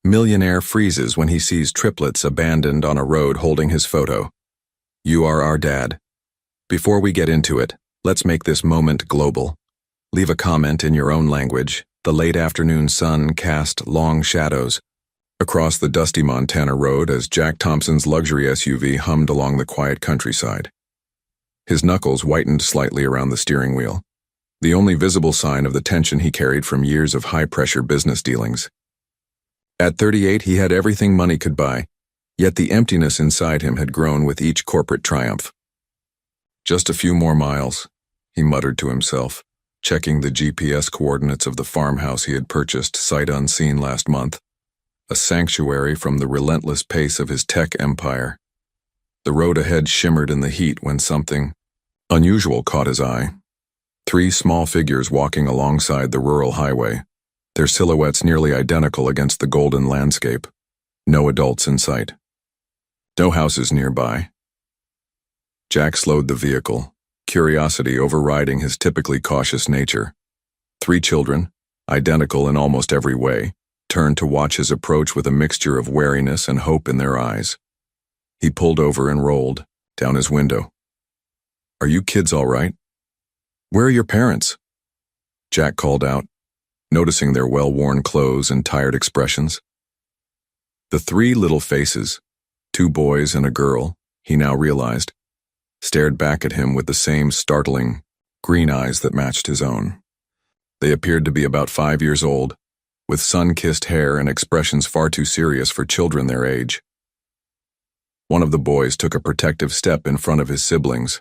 Millionaire freezes when he sees triplets abandoned on a road holding his photo. You are our dad. Before we get into it, let's make this moment global. Leave a comment in your own language. The late afternoon sun cast long shadows across the dusty Montana road as Jack Thompson's luxury SUV hummed along the quiet countryside. His knuckles whitened slightly around the steering wheel, the only visible sign of the tension he carried from years of high-pressure business dealings. At 38, he had everything money could buy, yet the emptiness inside him had grown with each corporate triumph. Just a few more miles, he muttered to himself, checking the GPS coordinates of the farmhouse he had purchased sight unseen last month, a sanctuary from the relentless pace of his tech empire. The road ahead shimmered in the heat when something unusual caught his eye. 3 small figures walking alongside the rural highway, their silhouettes nearly identical against the golden landscape. No adults in sight. No houses nearby. Jack slowed the vehicle, curiosity overriding his typically cautious nature. 3 children, identical in almost every way, turned to watch his approach with a mixture of wariness and hope in their eyes. He pulled over and rolled down his window. "Are you kids all right? Where are your parents?" Jack called out, noticing their well-worn clothes and tired expressions. The 3 little faces, 2 boys and a girl, he now realized, stared back at him with the same startling, green eyes that matched his own. They appeared to be about 5 years old, with sun-kissed hair and expressions far too serious for children their age. One of the boys took a protective step in front of his siblings.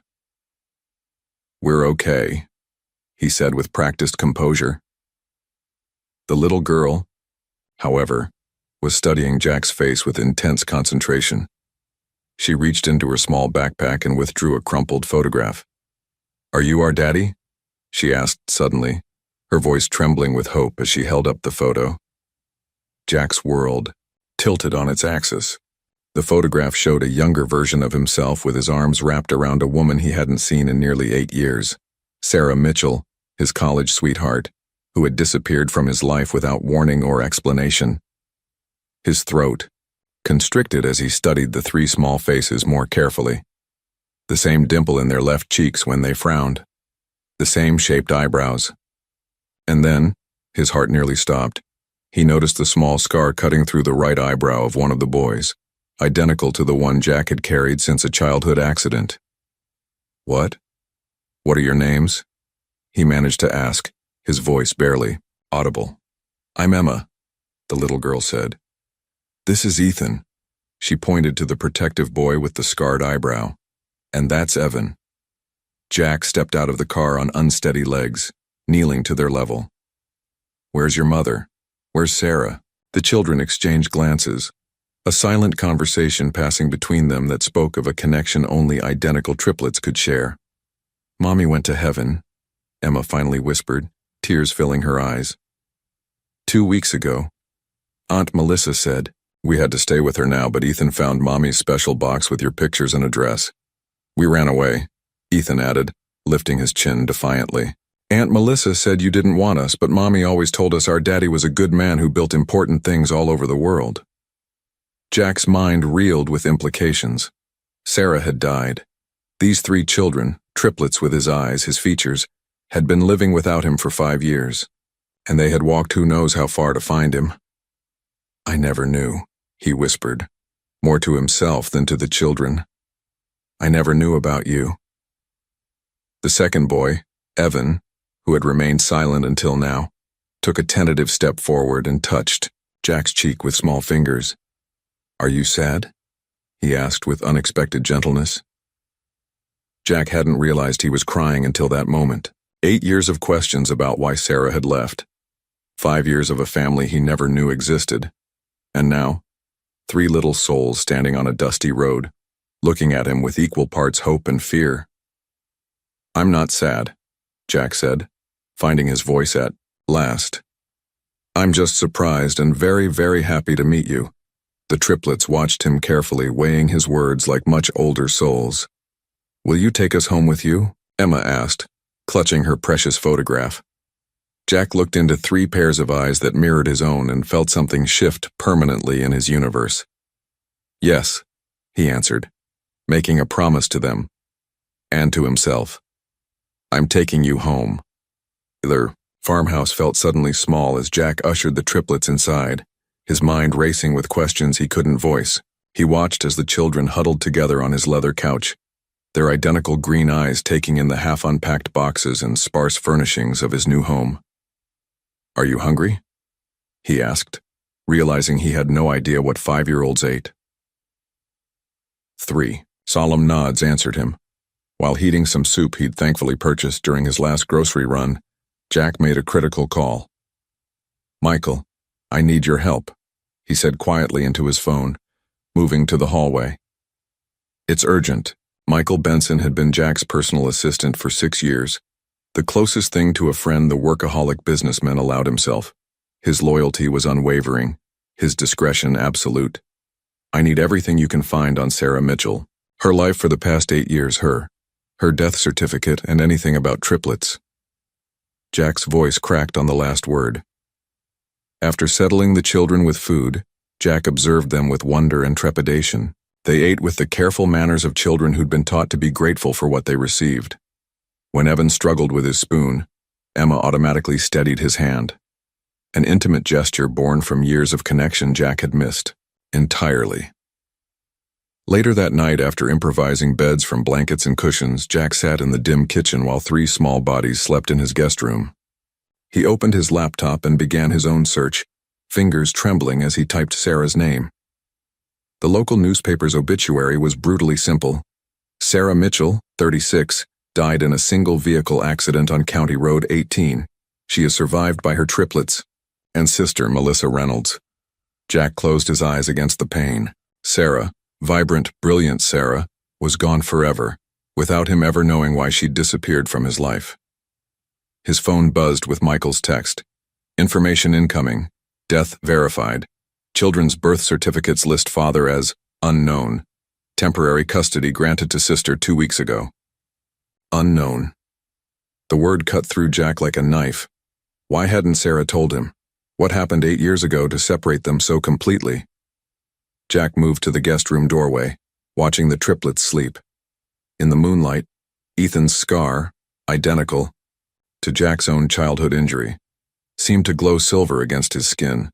"We're okay," he said with practiced composure. The little girl, however, was studying Jack's face with intense concentration. She reached into her small backpack and withdrew a crumpled photograph. "Are you our daddy?" she asked suddenly, her voice trembling with hope as she held up the photo. Jack's world tilted on its axis. The photograph showed a younger version of himself with his arms wrapped around a woman he hadn't seen in nearly 8 years, Sarah Mitchell, his college sweetheart, who had disappeared from his life without warning or explanation. His throat constricted as he studied the 3 small faces more carefully. The same dimple in their left cheeks when they frowned. The same shaped eyebrows. And then, his heart nearly stopped, he noticed the small scar cutting through the right eyebrow of one of the boys, identical to the one Jack had carried since a childhood accident. "What? What are your names?" he managed to ask, his voice barely audible. "I'm Emma," the little girl said. "This is Ethan." She pointed to the protective boy with the scarred eyebrow. "And that's Evan." Jack stepped out of the car on unsteady legs, kneeling to their level. "Where's your mother? Where's Sarah?" The children exchanged glances, a silent conversation passing between them that spoke of a connection only identical triplets could share. "Mommy went to heaven," Emma finally whispered, tears filling her eyes. "2 weeks ago, Aunt Melissa said, we had to stay with her now, but Ethan found Mommy's special box with your pictures and address. We ran away," Ethan added, lifting his chin defiantly. "Aunt Melissa said you didn't want us, but Mommy always told us our daddy was a good man who built important things all over the world." Jack's mind reeled with implications. Sarah had died. These 3 children, triplets with his eyes, his features, had been living without him for 5 years, and they had walked who knows how far to find him. "I never knew," he whispered, more to himself than to the children. "I never knew about you." The second boy, Evan, who had remained silent until now, took a tentative step forward and touched Jack's cheek with small fingers. "Are you sad?" he asked with unexpected gentleness. Jack hadn't realized he was crying until that moment. 8 years of questions about why Sarah had left. 5 years of a family he never knew existed. And now, 3 little souls standing on a dusty road, looking at him with equal parts hope and fear. "I'm not sad," Jack said, finding his voice at last. "I'm just surprised and very, very happy to meet you." The triplets watched him carefully, weighing his words like much older souls. "Will you take us home with you?" Emma asked, clutching her precious photograph. Jack looked into 3 pairs of eyes that mirrored his own and felt something shift permanently in his universe. Yes, he answered, making a promise to them, and to himself. I'm taking you home. The farmhouse felt suddenly small as Jack ushered the triplets inside, his mind racing with questions he couldn't voice. He watched as the children huddled together on his leather couch, their identical green eyes taking in the half-unpacked boxes and sparse furnishings of his new home. Are you hungry? He asked, realizing he had no idea what 5-year-olds ate. 3 solemn nods answered him. While heating some soup he'd thankfully purchased during his last grocery run, Jack made a critical call. Michael, I need your help, he said quietly into his phone, moving to the hallway. It's urgent. Michael Benson had been Jack's personal assistant for 6 years, the closest thing to a friend the workaholic businessman allowed himself. His loyalty was unwavering, his discretion absolute. I need everything you can find on Sarah Mitchell, her life for the past 8 years, her death certificate, and anything about triplets. Jack's voice cracked on the last word. After settling the children with food, Jack observed them with wonder and trepidation. They ate with the careful manners of children who'd been taught to be grateful for what they received. When Evan struggled with his spoon, Emma automatically steadied his hand. An intimate gesture born from years of connection Jack had missed, entirely. Later that night, after improvising beds from blankets and cushions, Jack sat in the dim kitchen while 3 small bodies slept in his guest room. He opened his laptop and began his own search, fingers trembling as he typed Sarah's name. The local newspaper's obituary was brutally simple. Sarah Mitchell, 36, died in a single-vehicle accident on County Road 18. She is survived by her triplets and sister, Melissa Reynolds. Jack closed his eyes against the pain. Sarah, vibrant, brilliant Sarah, was gone forever, without him ever knowing why she'd disappeared from his life. His phone buzzed with Michael's text. Information incoming. Death verified. Children's birth certificates list father as unknown. Temporary custody granted to sister 2 weeks ago. Unknown. The word cut through Jack like a knife. Why hadn't Sarah told him? What happened 8 years ago to separate them so completely? Jack moved to the guest room doorway, watching the triplets sleep. In the moonlight, Ethan's scar, identical to Jack's own childhood injury, seemed to glow silver against his skin.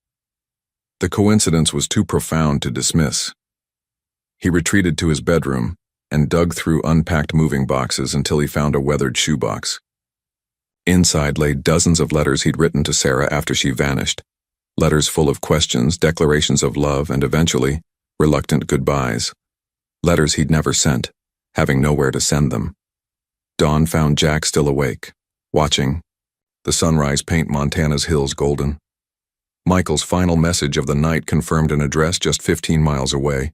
The coincidence was too profound to dismiss. He retreated to his bedroom and dug through unpacked moving boxes until he found a weathered shoebox. Inside lay dozens of letters he'd written to Sarah after she vanished. Letters full of questions, declarations of love, and eventually, reluctant goodbyes. Letters he'd never sent, having nowhere to send them. Dawn found Jack still awake, watching the sunrise paint Montana's hills golden. Michael's final message of the night confirmed an address just 15 miles away,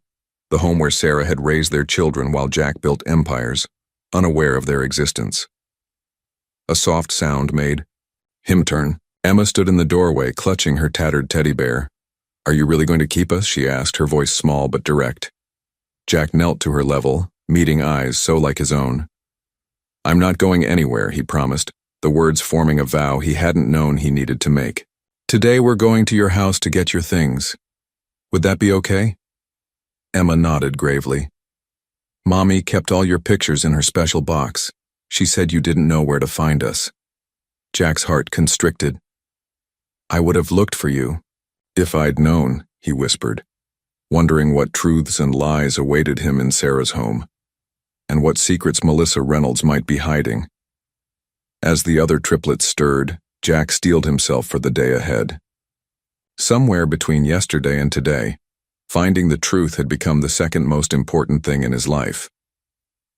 the home where Sarah had raised their children while Jack built empires, unaware of their existence. A soft sound made him turn. Emma stood in the doorway, clutching her tattered teddy bear. Are you really going to keep us? She asked, her voice small but direct. Jack knelt to her level, meeting eyes so like his own. I'm not going anywhere, he promised, the words forming a vow he hadn't known he needed to make. Today we're going to your house to get your things. Would that be okay? Emma nodded gravely. Mommy kept all your pictures in her special box. She said you didn't know where to find us. Jack's heart constricted. I would have looked for you, if I'd known, he whispered, wondering what truths and lies awaited him in Sarah's home, and what secrets Melissa Reynolds might be hiding. As the other triplets stirred, Jack steeled himself for the day ahead. Somewhere between yesterday and today, finding the truth had become the second most important thing in his life.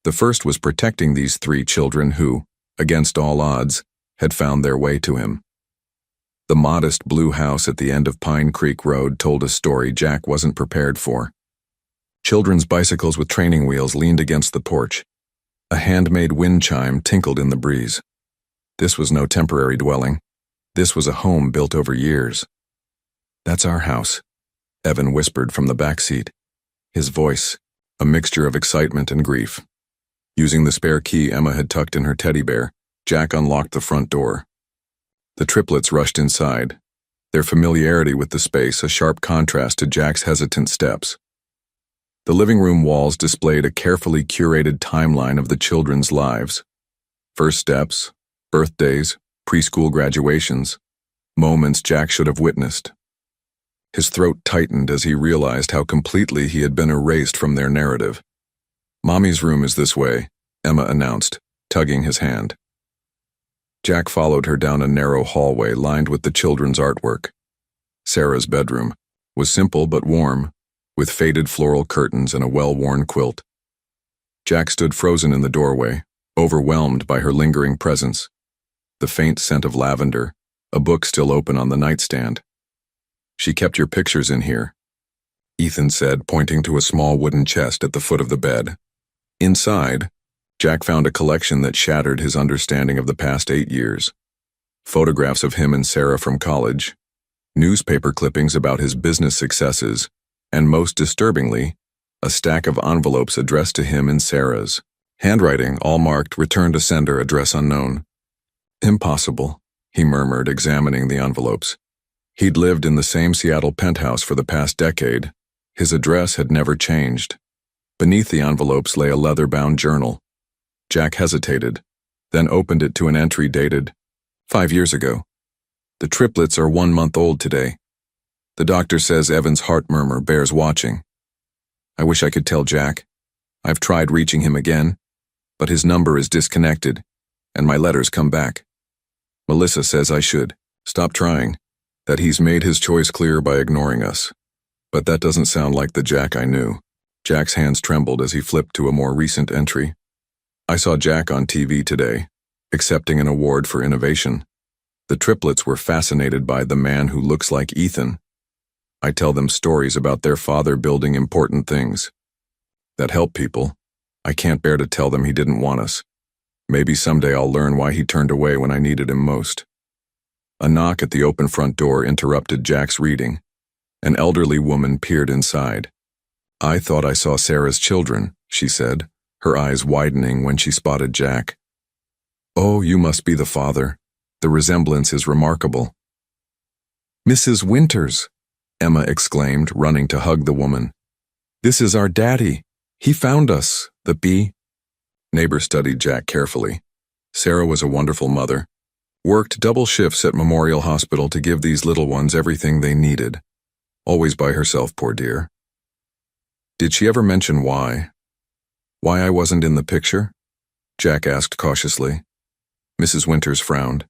The first was protecting these 3 children who, against all odds, had found their way to him. The modest blue house at the end of Pine Creek Road told a story Jack wasn't prepared for. Children's bicycles with training wheels leaned against the porch. A handmade wind chime tinkled in the breeze. This was no temporary dwelling. This was a home built over years. That's our house, Evan whispered from the back seat, his voice a mixture of excitement and grief. Using the spare key Emma had tucked in her teddy bear, Jack unlocked the front door. The triplets rushed inside, their familiarity with the space a sharp contrast to Jack's hesitant steps. The living room walls displayed a carefully curated timeline of the children's lives. First steps, birthdays, preschool graduations, moments Jack should have witnessed. His throat tightened as he realized how completely he had been erased from their narrative. "Mommy's room is this way," Emma announced, tugging his hand. Jack followed her down a narrow hallway lined with the children's artwork. Sarah's bedroom was simple but warm, with faded floral curtains and a well-worn quilt. Jack stood frozen in the doorway, overwhelmed by her lingering presence. The faint scent of lavender, a book still open on the nightstand. "She kept your pictures in here," Ethan said, pointing to a small wooden chest at the foot of the bed. Inside, Jack found a collection that shattered his understanding of the past 8 years. Photographs of him and Sarah from college, newspaper clippings about his business successes, and most disturbingly, a stack of envelopes addressed to him in Sarah's handwriting, all marked "Return to sender, address unknown." "Impossible," he murmured, examining the envelopes. He'd lived in the same Seattle penthouse for the past decade. His address had never changed. Beneath the envelopes lay a leather-bound journal. Jack hesitated, then opened it to an entry dated 5 years ago. "The triplets are 1 month old today. The doctor says Evan's heart murmur bears watching. I wish I could tell Jack. I've tried reaching him again, but his number is disconnected, and my letters come back. Melissa says I should stop trying, that he's made his choice clear by ignoring us. But that doesn't sound like the Jack I knew." Jack's hands trembled as he flipped to a more recent entry. "I saw Jack on TV today, accepting an award for innovation. The triplets were fascinated by the man who looks like Ethan. I tell them stories about their father building important things that help people. I can't bear to tell them he didn't want us. Maybe someday I'll learn why he turned away when I needed him most." A knock at the open front door interrupted Jack's reading. An elderly woman peered inside. "I thought I saw Sarah's children," she said, her eyes widening when she spotted Jack. "Oh, you must be the father. The resemblance is remarkable." "Mrs. Winters," Emma exclaimed, running to hug the woman. "This is our daddy. He found us, the bee." Neighbor studied Jack carefully. Sarah was a wonderful mother. Worked double shifts at Memorial Hospital to give these little ones everything they needed. Always by herself, poor dear. "Did she ever mention why? Why I wasn't in the picture?" Jack asked cautiously. Mrs. Winters frowned.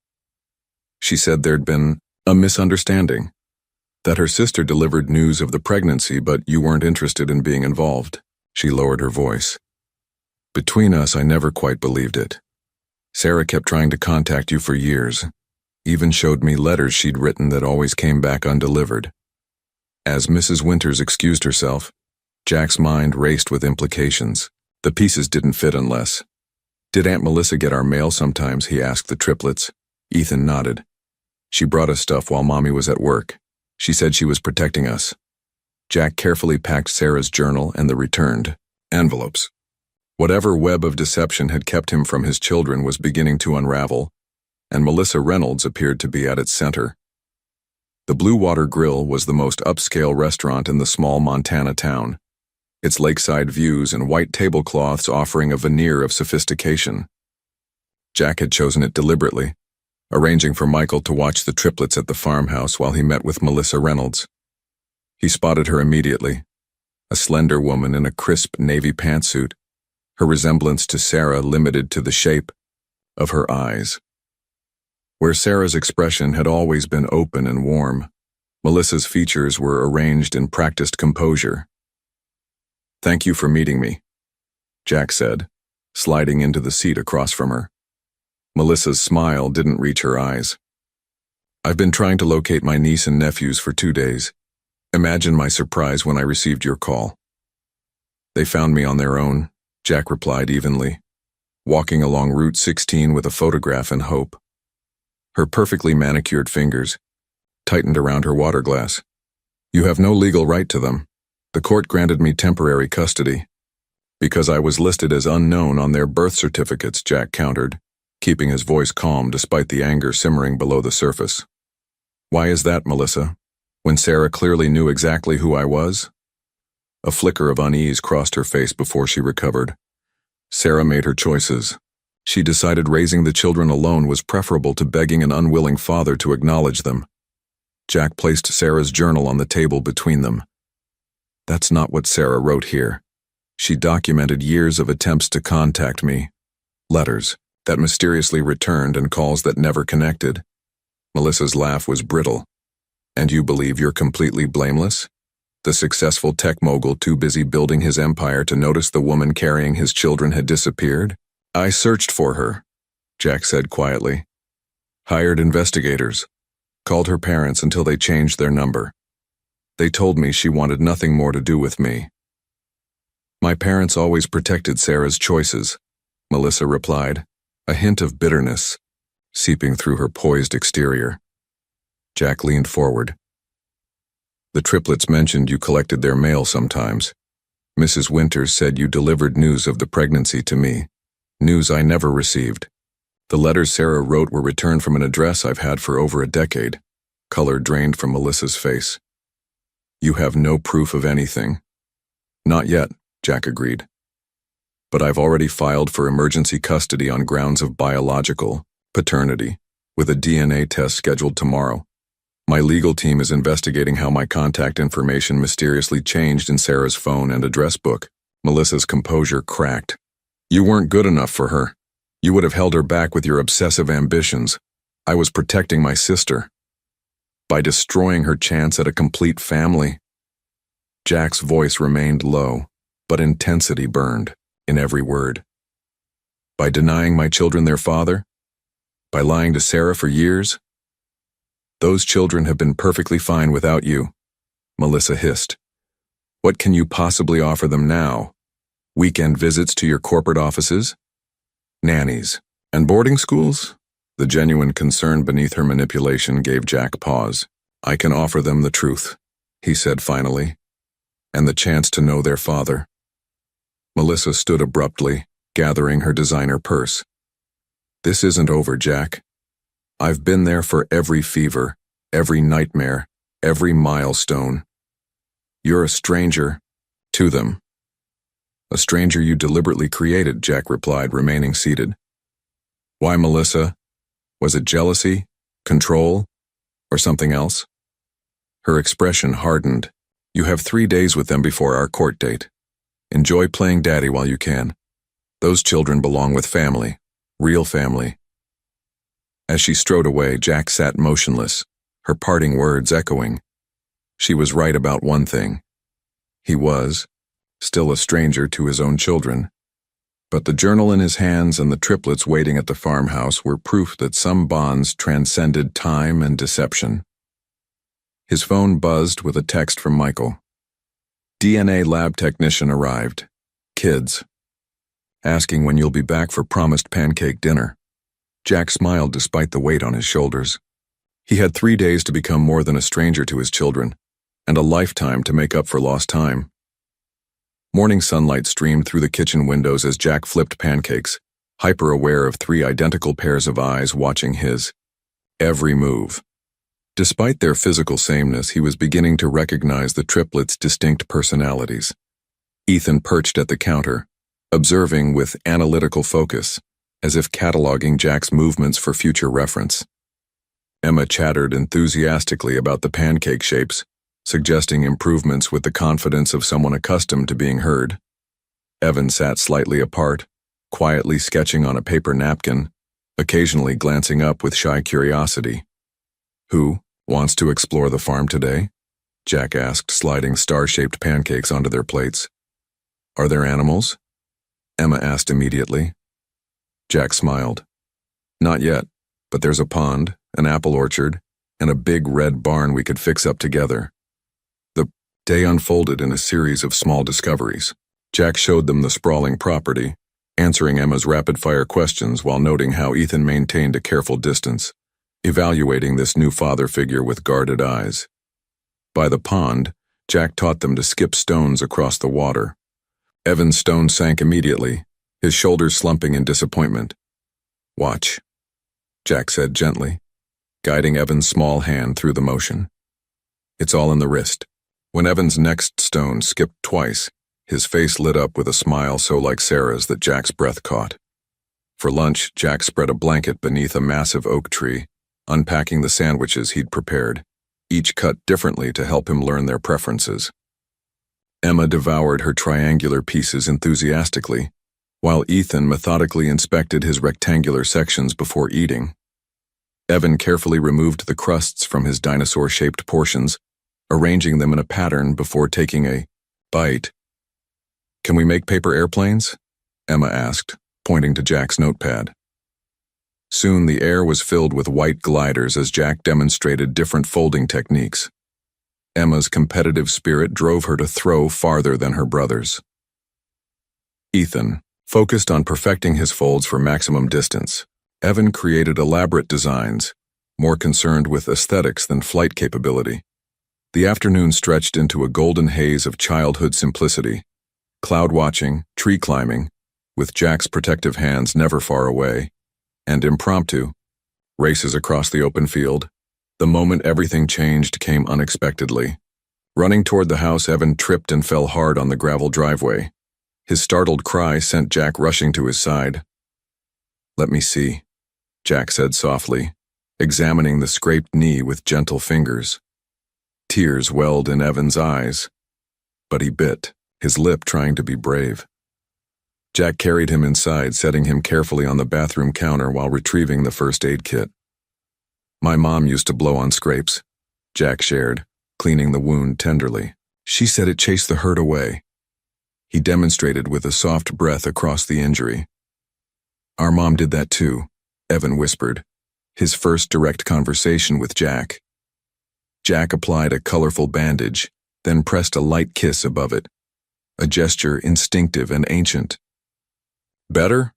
"She said there'd been a misunderstanding. That her sister delivered news of the pregnancy, but you weren't interested in being involved." She lowered her voice. "Between us, I never quite believed it. Sarah kept trying to contact you for years, even showed me letters she'd written that always came back undelivered." As Mrs. Winters excused herself, Jack's mind raced with implications. The pieces didn't fit unless. "Did Aunt Melissa get our mail sometimes?" he asked the triplets. Ethan nodded. "She brought us stuff while Mommy was at work. She said she was protecting us." Jack carefully packed Sarah's journal and the returned envelopes. Whatever web of deception had kept him from his children was beginning to unravel, and Melissa Reynolds appeared to be at its center. The Blue Water Grill was the most upscale restaurant in the small Montana town, its lakeside views and white tablecloths offering a veneer of sophistication. Jack had chosen it deliberately, arranging for Michael to watch the triplets at the farmhouse while he met with Melissa Reynolds. He spotted her immediately, a slender woman in a crisp navy pantsuit, her resemblance to Sarah limited to the shape of her eyes. Where Sarah's expression had always been open and warm, Melissa's features were arranged in practiced composure. "Thank you for meeting me," Jack said, sliding into the seat across from her. Melissa's smile didn't reach her eyes. "I've been trying to locate my niece and nephews for 2 days. Imagine my surprise when I received your call." "They found me on their own," Jack replied evenly, walking along Route 16 with a photograph in hope. Her perfectly manicured fingers tightened around her water glass. "You have no legal right to them. The court granted me temporary custody." "Because I was listed as unknown on their birth certificates," Jack countered. keeping his voice calm despite the anger simmering below the surface. "Why is that, Melissa? When Sarah clearly knew exactly who I was?" A flicker of unease crossed her face before she recovered. Sarah made her choices. She decided raising the children alone was preferable to begging an unwilling father to acknowledge them. Jack placed Sarah's journal on the table between them. "That's not what Sarah wrote here. She documented years of attempts to contact me. Letters that mysteriously returned and calls that never connected." Melissa's laugh was brittle. "And you believe you're completely blameless? The successful tech mogul too busy building his empire to notice the woman carrying his children had disappeared?" "I searched for her," Jack said quietly. "Hired investigators. Called her parents until they changed their number. They told me she wanted nothing more to do with me." "My parents always protected Sarah's choices," Melissa replied, a hint of bitterness seeping through her poised exterior. Jack leaned forward. "The Triplets mentioned you collected their mail sometimes. Mrs. Winters said you delivered news of the pregnancy to me, news I never received. The letters Sarah wrote were returned from an address I've had for over a decade." Color drained from Melissa's face. "You have no proof of anything?" "Not yet," Jack agreed. "But I've already filed for emergency custody on grounds of biological paternity, with a DNA test scheduled tomorrow. My legal team is investigating how my contact information mysteriously changed in Sarah's phone and address book." Melissa's composure cracked. "You weren't good enough for her. You would have held her back with your obsessive ambitions. I was protecting my sister. By destroying her chance at a complete family." Jack's voice remained low, but intensity burned in every word. "By denying my children their father? By lying to Sarah for years? Those children have been perfectly fine without you," Melissa hissed. "What can you possibly offer them now? Weekend visits to your corporate offices? Nannies and boarding schools?" The genuine concern beneath her manipulation gave Jack pause. "I can offer them the truth," he said finally, "and the chance to know their father." Melissa stood abruptly, gathering her designer purse. "This isn't over, Jack. I've been there for every fever, every nightmare, every milestone. You're a stranger to them." "A stranger you deliberately created," Jack replied, remaining seated. "Why, Melissa? Was it jealousy, control, or something else?" Her expression hardened. "You have 3 days with them before our court date. Enjoy playing daddy while you can. Those children belong with family, real family." As she strode away, Jack sat motionless, her parting words echoing. She was right about one thing. He was still a stranger to his own children. But the journal in his hands and the triplets waiting at the farmhouse were proof that some bonds transcended time and deception. His phone buzzed with a text from Michael. "DNA lab technician arrived. Kids. Asking when you'll be back for promised pancake dinner." Jack smiled despite the weight on his shoulders. He had 3 days to become more than a stranger to his children, and a lifetime to make up for lost time. Morning sunlight streamed through the kitchen windows as Jack flipped pancakes, hyper-aware of 3 identical pairs of eyes watching his every move. Despite their physical sameness, he was beginning to recognize the triplets' distinct personalities. Ethan perched at the counter, observing with analytical focus, as if cataloging Jack's movements for future reference. Emma chattered enthusiastically about the pancake shapes, suggesting improvements with the confidence of someone accustomed to being heard. Evan sat slightly apart, quietly sketching on a paper napkin, occasionally glancing up with shy curiosity. "Who wants to explore the farm today?" Jack asked, sliding star-shaped pancakes onto their plates. "Are there animals?" Emma asked immediately. Jack smiled. "Not yet, but there's a pond, an apple orchard, and a big red barn we could fix up together." The day unfolded in a series of small discoveries. Jack showed them the sprawling property, answering Emma's rapid-fire questions while noting how Ethan maintained a careful distance, evaluating this new father figure with guarded eyes. By the pond, Jack taught them to skip stones across the water. Evan's stone sank immediately, his shoulders slumping in disappointment. Watch, Jack said gently, guiding Evan's small hand through the motion. It's all in the wrist. When Evan's next stone skipped twice, his face lit up with a smile so like Sarah's that Jack's breath caught. For lunch, Jack spread a blanket beneath a massive oak tree, unpacking the sandwiches he'd prepared, each cut differently to help him learn their preferences. Emma devoured her triangular pieces enthusiastically, while Ethan methodically inspected his rectangular sections before eating. Evan carefully removed the crusts from his dinosaur-shaped portions, arranging them in a pattern before taking a bite. "Can we make paper airplanes?" Emma asked, pointing to Jack's notepad. Soon the air was filled with white gliders as Jack demonstrated different folding techniques. Emma's competitive spirit drove her to throw farther than her brothers. Ethan focused on perfecting his folds for maximum distance. Evan created elaborate designs, more concerned with aesthetics than flight capability. The afternoon stretched into a golden haze of childhood simplicity, cloud watching, tree climbing, with Jack's protective hands never far away, and impromptu races across the open field. The moment everything changed came unexpectedly. Running toward the house, Evan tripped and fell hard on the gravel driveway. His startled cry sent Jack rushing to his side. "Let me see," Jack said softly, examining the scraped knee with gentle fingers. Tears welled in Evan's eyes, but he bit, his lip trying to be brave. Jack carried him inside, setting him carefully on the bathroom counter while retrieving the first aid kit. "My mom used to blow on scrapes," Jack shared, cleaning the wound tenderly. "She said it chased the hurt away." He demonstrated with a soft breath across the injury. "Our mom did that too," Evan whispered, his first direct conversation with Jack. Jack applied a colorful bandage, then pressed a light kiss above it, a gesture instinctive and ancient. "Better?"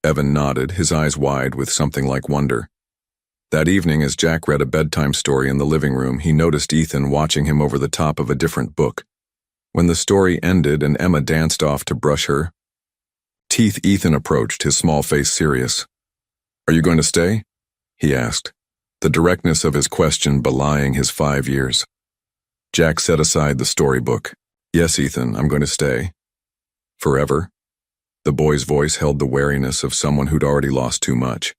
Evan nodded, his eyes wide with something like wonder. That evening, as Jack read a bedtime story in the living room, he noticed Ethan watching him over the top of a different book. When the story ended and Emma danced off to brush her teeth, Ethan approached, his small face serious. "Are you going to stay?" he asked, the directness of his question belying his 5 years. Jack set aside the storybook. "Yes, Ethan, I'm going to stay." "Forever?" The boy's voice held the wariness of someone who'd already lost too much.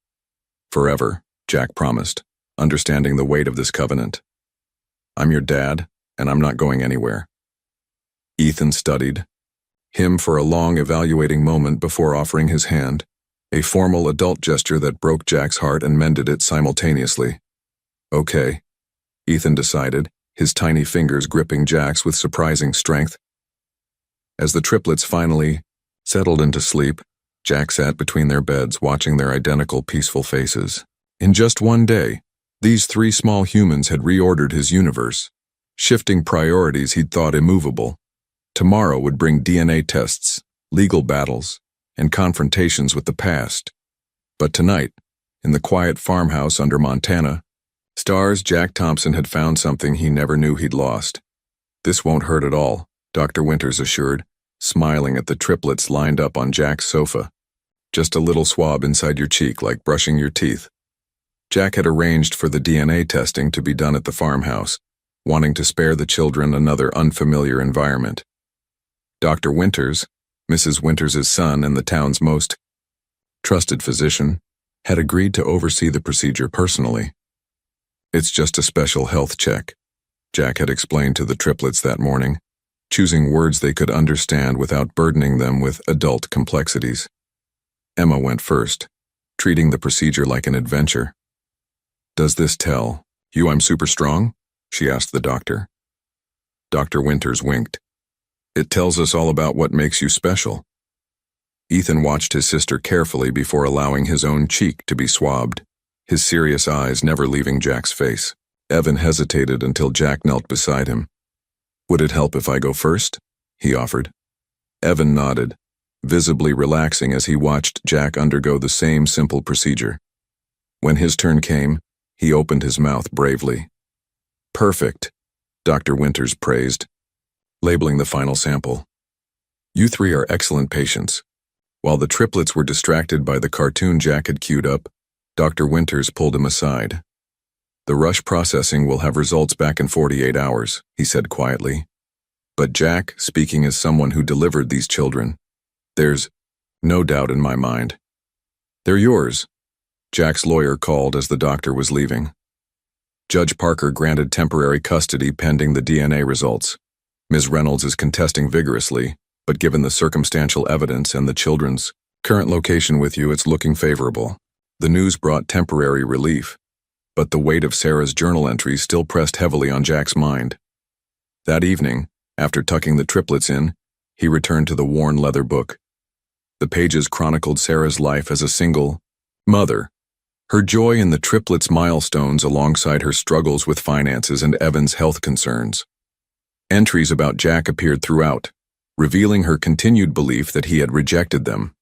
"Forever," Jack promised, understanding the weight of this covenant. "I'm your dad, and I'm not going anywhere." Ethan studied him for a long, evaluating moment before offering his hand, a formal adult gesture that broke Jack's heart and mended it simultaneously. "Okay," Ethan decided, his tiny fingers gripping Jack's with surprising strength. As the triplets finally settled into sleep, Jack sat between their beds, watching their identical, peaceful faces. In just one day, these 3 small humans had reordered his universe, shifting priorities he'd thought immovable. Tomorrow would bring DNA tests, legal battles, and confrontations with the past. But tonight, in the quiet farmhouse under Montana stars, Jack Thompson had found something he never knew he'd lost. "This won't hurt at all," Dr. Winters assured, smiling at the triplets lined up on Jack's sofa. "Just a little swab inside your cheek, like brushing your teeth." Jack had arranged for the DNA testing to be done at the farmhouse, wanting to spare the children another unfamiliar environment. Dr. Winters, Mrs. Winters' son and the town's most trusted physician, had agreed to oversee the procedure personally. "It's just a special health check," Jack had explained to the triplets that morning, choosing words they could understand without burdening them with adult complexities. Emma went first, treating the procedure like an adventure. "Does this tell you I'm super strong?" she asked the doctor. Dr. Winters winked. "It tells us all about what makes you special." Ethan watched his sister carefully before allowing his own cheek to be swabbed, his serious eyes never leaving Jack's face. Evan hesitated until Jack knelt beside him. "Would it help if I go first?" he offered. Evan nodded, visibly relaxing as he watched Jack undergo the same simple procedure. When his turn came, he opened his mouth bravely. "Perfect," Dr. Winters praised, labeling the final sample. "You 3 are excellent patients." While the triplets were distracted by the cartoon Jack had queued up, Dr. Winters pulled him aside. "The rush processing will have results back in 48 hours, he said quietly. "But Jack, speaking as someone who delivered these children, there's no doubt in my mind. They're yours," Jack's lawyer called as the doctor was leaving. Judge Parker granted temporary custody pending the DNA results. Ms. Reynolds is contesting vigorously, but given the circumstantial evidence and the children's current location with you, it's looking favorable. The news brought temporary relief, but the weight of Sarah's journal entries still pressed heavily on Jack's mind. That evening, after tucking the triplets in, he returned to the worn leather book. The pages chronicled Sarah's life as a single mother, her joy in the triplets' milestones alongside her struggles with finances and Evan's health concerns. Entries about Jack appeared throughout, revealing her continued belief that he had rejected them.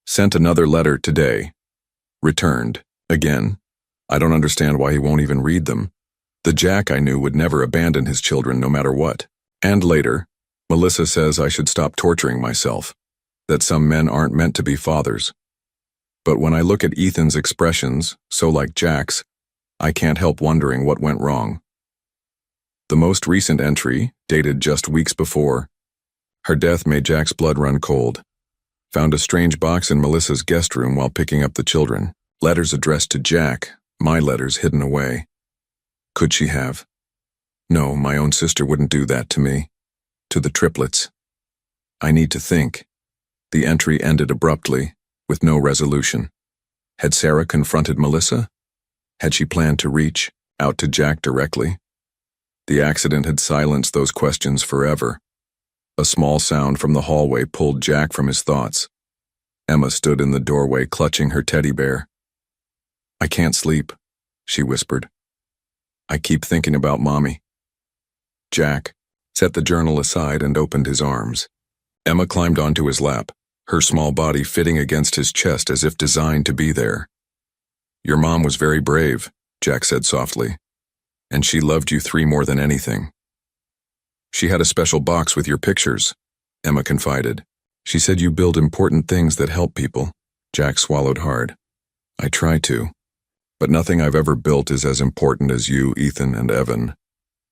Sent another letter today. Returned. Again. I don't understand why he won't even read them. The Jack I knew would never abandon his children no matter what. And later, Melissa says I should stop torturing myself, that some men aren't meant to be fathers. But when I look at Ethan's expressions, so like Jack's, I can't help wondering what went wrong. The most recent entry, dated just weeks before, her death made Jack's blood run cold. Found a strange box in Melissa's guest room while picking up the children. Letters addressed to Jack, my letters hidden away. Could she have? No, my own sister wouldn't do that to me. To the triplets. I need to think. The entry ended abruptly, with no resolution. Had Sarah confronted Melissa? Had she planned to reach out to Jack directly? The accident had silenced those questions forever. A small sound from the hallway pulled Jack from his thoughts. Emma stood in the doorway clutching her teddy bear. "I can't sleep," she whispered. "I keep thinking about Mommy." Jack set the journal aside and opened his arms. Emma climbed onto his lap, her small body fitting against his chest as if designed to be there. "Your mom was very brave," Jack said softly, "and she loved you three more than anything." "She had a special box with your pictures," Emma confided. "She said you build important things that help people." Jack swallowed hard. "I try to. But nothing I've ever built is as important as you, Ethan, and Evan."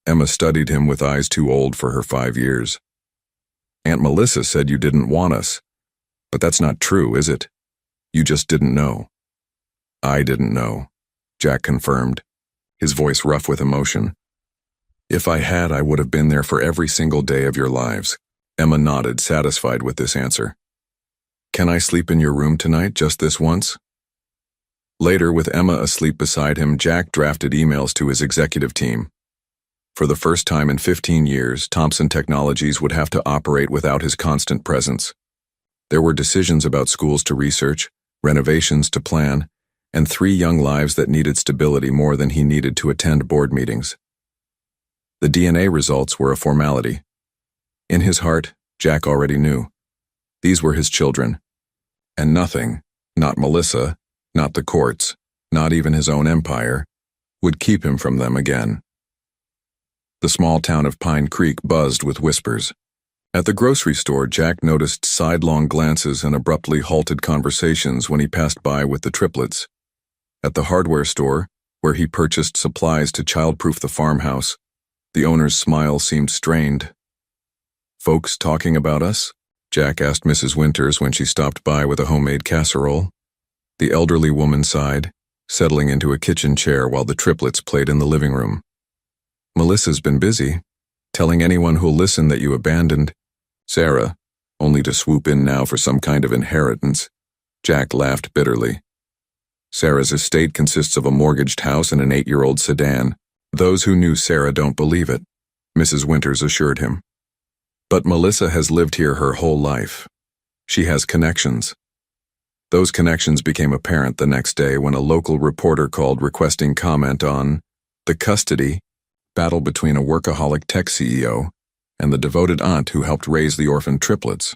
Emma studied him with eyes too old for her 5 years. "Aunt Melissa said you didn't want us. But that's not true, is it? You just didn't know." "I didn't know," Jack confirmed, his voice rough with emotion. "If I had, I would have been there for every single day of your lives." Emma nodded, satisfied with this answer. "Can I sleep in your room tonight, just this once?" Later, with Emma asleep beside him, Jack drafted emails to his executive team. For the first time in 15 years, Thompson Technologies would have to operate without his constant presence. There were decisions about schools to research, renovations to plan, and 3 young lives that needed stability more than he needed to attend board meetings. The DNA results were a formality. In his heart, Jack already knew. These were his children. And nothing, not Melissa, not the courts, not even his own empire, would keep him from them again. The small town of Pine Creek buzzed with whispers. At the grocery store, Jack noticed sidelong glances and abruptly halted conversations when he passed by with the triplets. At the hardware store, where he purchased supplies to childproof the farmhouse, the owner's smile seemed strained. "Folks talking about us?" Jack asked Mrs. Winters when she stopped by with a homemade casserole. The elderly woman sighed, settling into a kitchen chair while the triplets played in the living room. "Melissa's been busy, telling anyone who'll listen that you abandoned Sarah, only to swoop in now for some kind of inheritance." Jack laughed bitterly. "Sarah's estate consists of a mortgaged house and an 8-year-old sedan. Those who knew Sarah don't believe it," Mrs. Winters assured him. "But Melissa has lived here her whole life. She has connections." Those connections became apparent the next day when a local reporter called requesting comment on the custody battle between a workaholic tech CEO and the devoted aunt who helped raise the orphan triplets.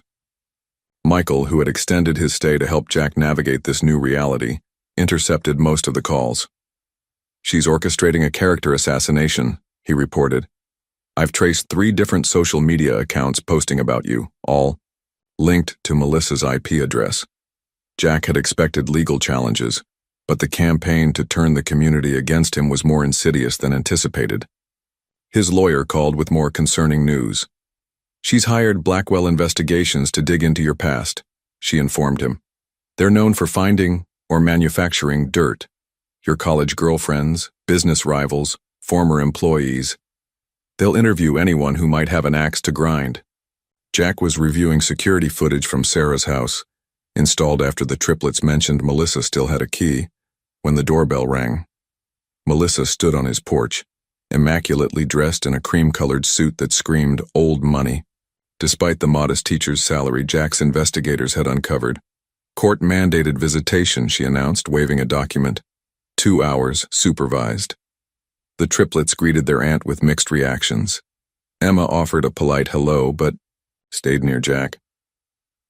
Michael, who had extended his stay to help Jack navigate this new reality, intercepted most of the calls. "She's orchestrating a character assassination," he reported. "I've traced 3 different social media accounts posting about you, all linked to Melissa's IP address. Jack had expected legal challenges, but the campaign to turn the community against him was more insidious than anticipated. His lawyer called with more concerning news. "She's hired Blackwell Investigations to dig into your past," she informed him. "They're known for finding or manufacturing dirt. Your college girlfriends, business rivals, former employees. They'll interview anyone who might have an axe to grind." Jack was reviewing security footage from Sarah's house, installed after the triplets mentioned Melissa still had a key, when the doorbell rang. Melissa stood on his porch, immaculately dressed in a cream-colored suit that screamed old money. Despite the modest teacher's salary Jack's investigators had uncovered, court-mandated visitation, she announced, waving a document. 2 hours, supervised. The triplets greeted their aunt with mixed reactions. Emma offered a polite hello, but stayed near Jack.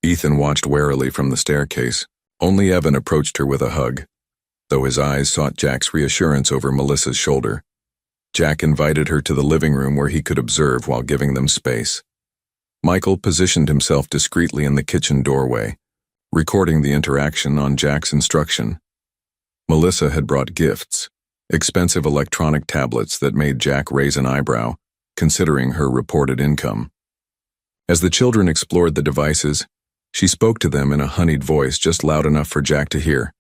Ethan watched warily from the staircase. Only Evan approached her with a hug, though his eyes sought Jack's reassurance over Melissa's shoulder. Jack invited her to the living room where he could observe while giving them space. Michael positioned himself discreetly in the kitchen doorway, recording the interaction on Jack's instruction. Melissa had brought gifts, expensive electronic tablets that made Jack raise an eyebrow, considering her reported income. As the children explored the devices, she spoke to them in a honeyed voice just loud enough for Jack to hear.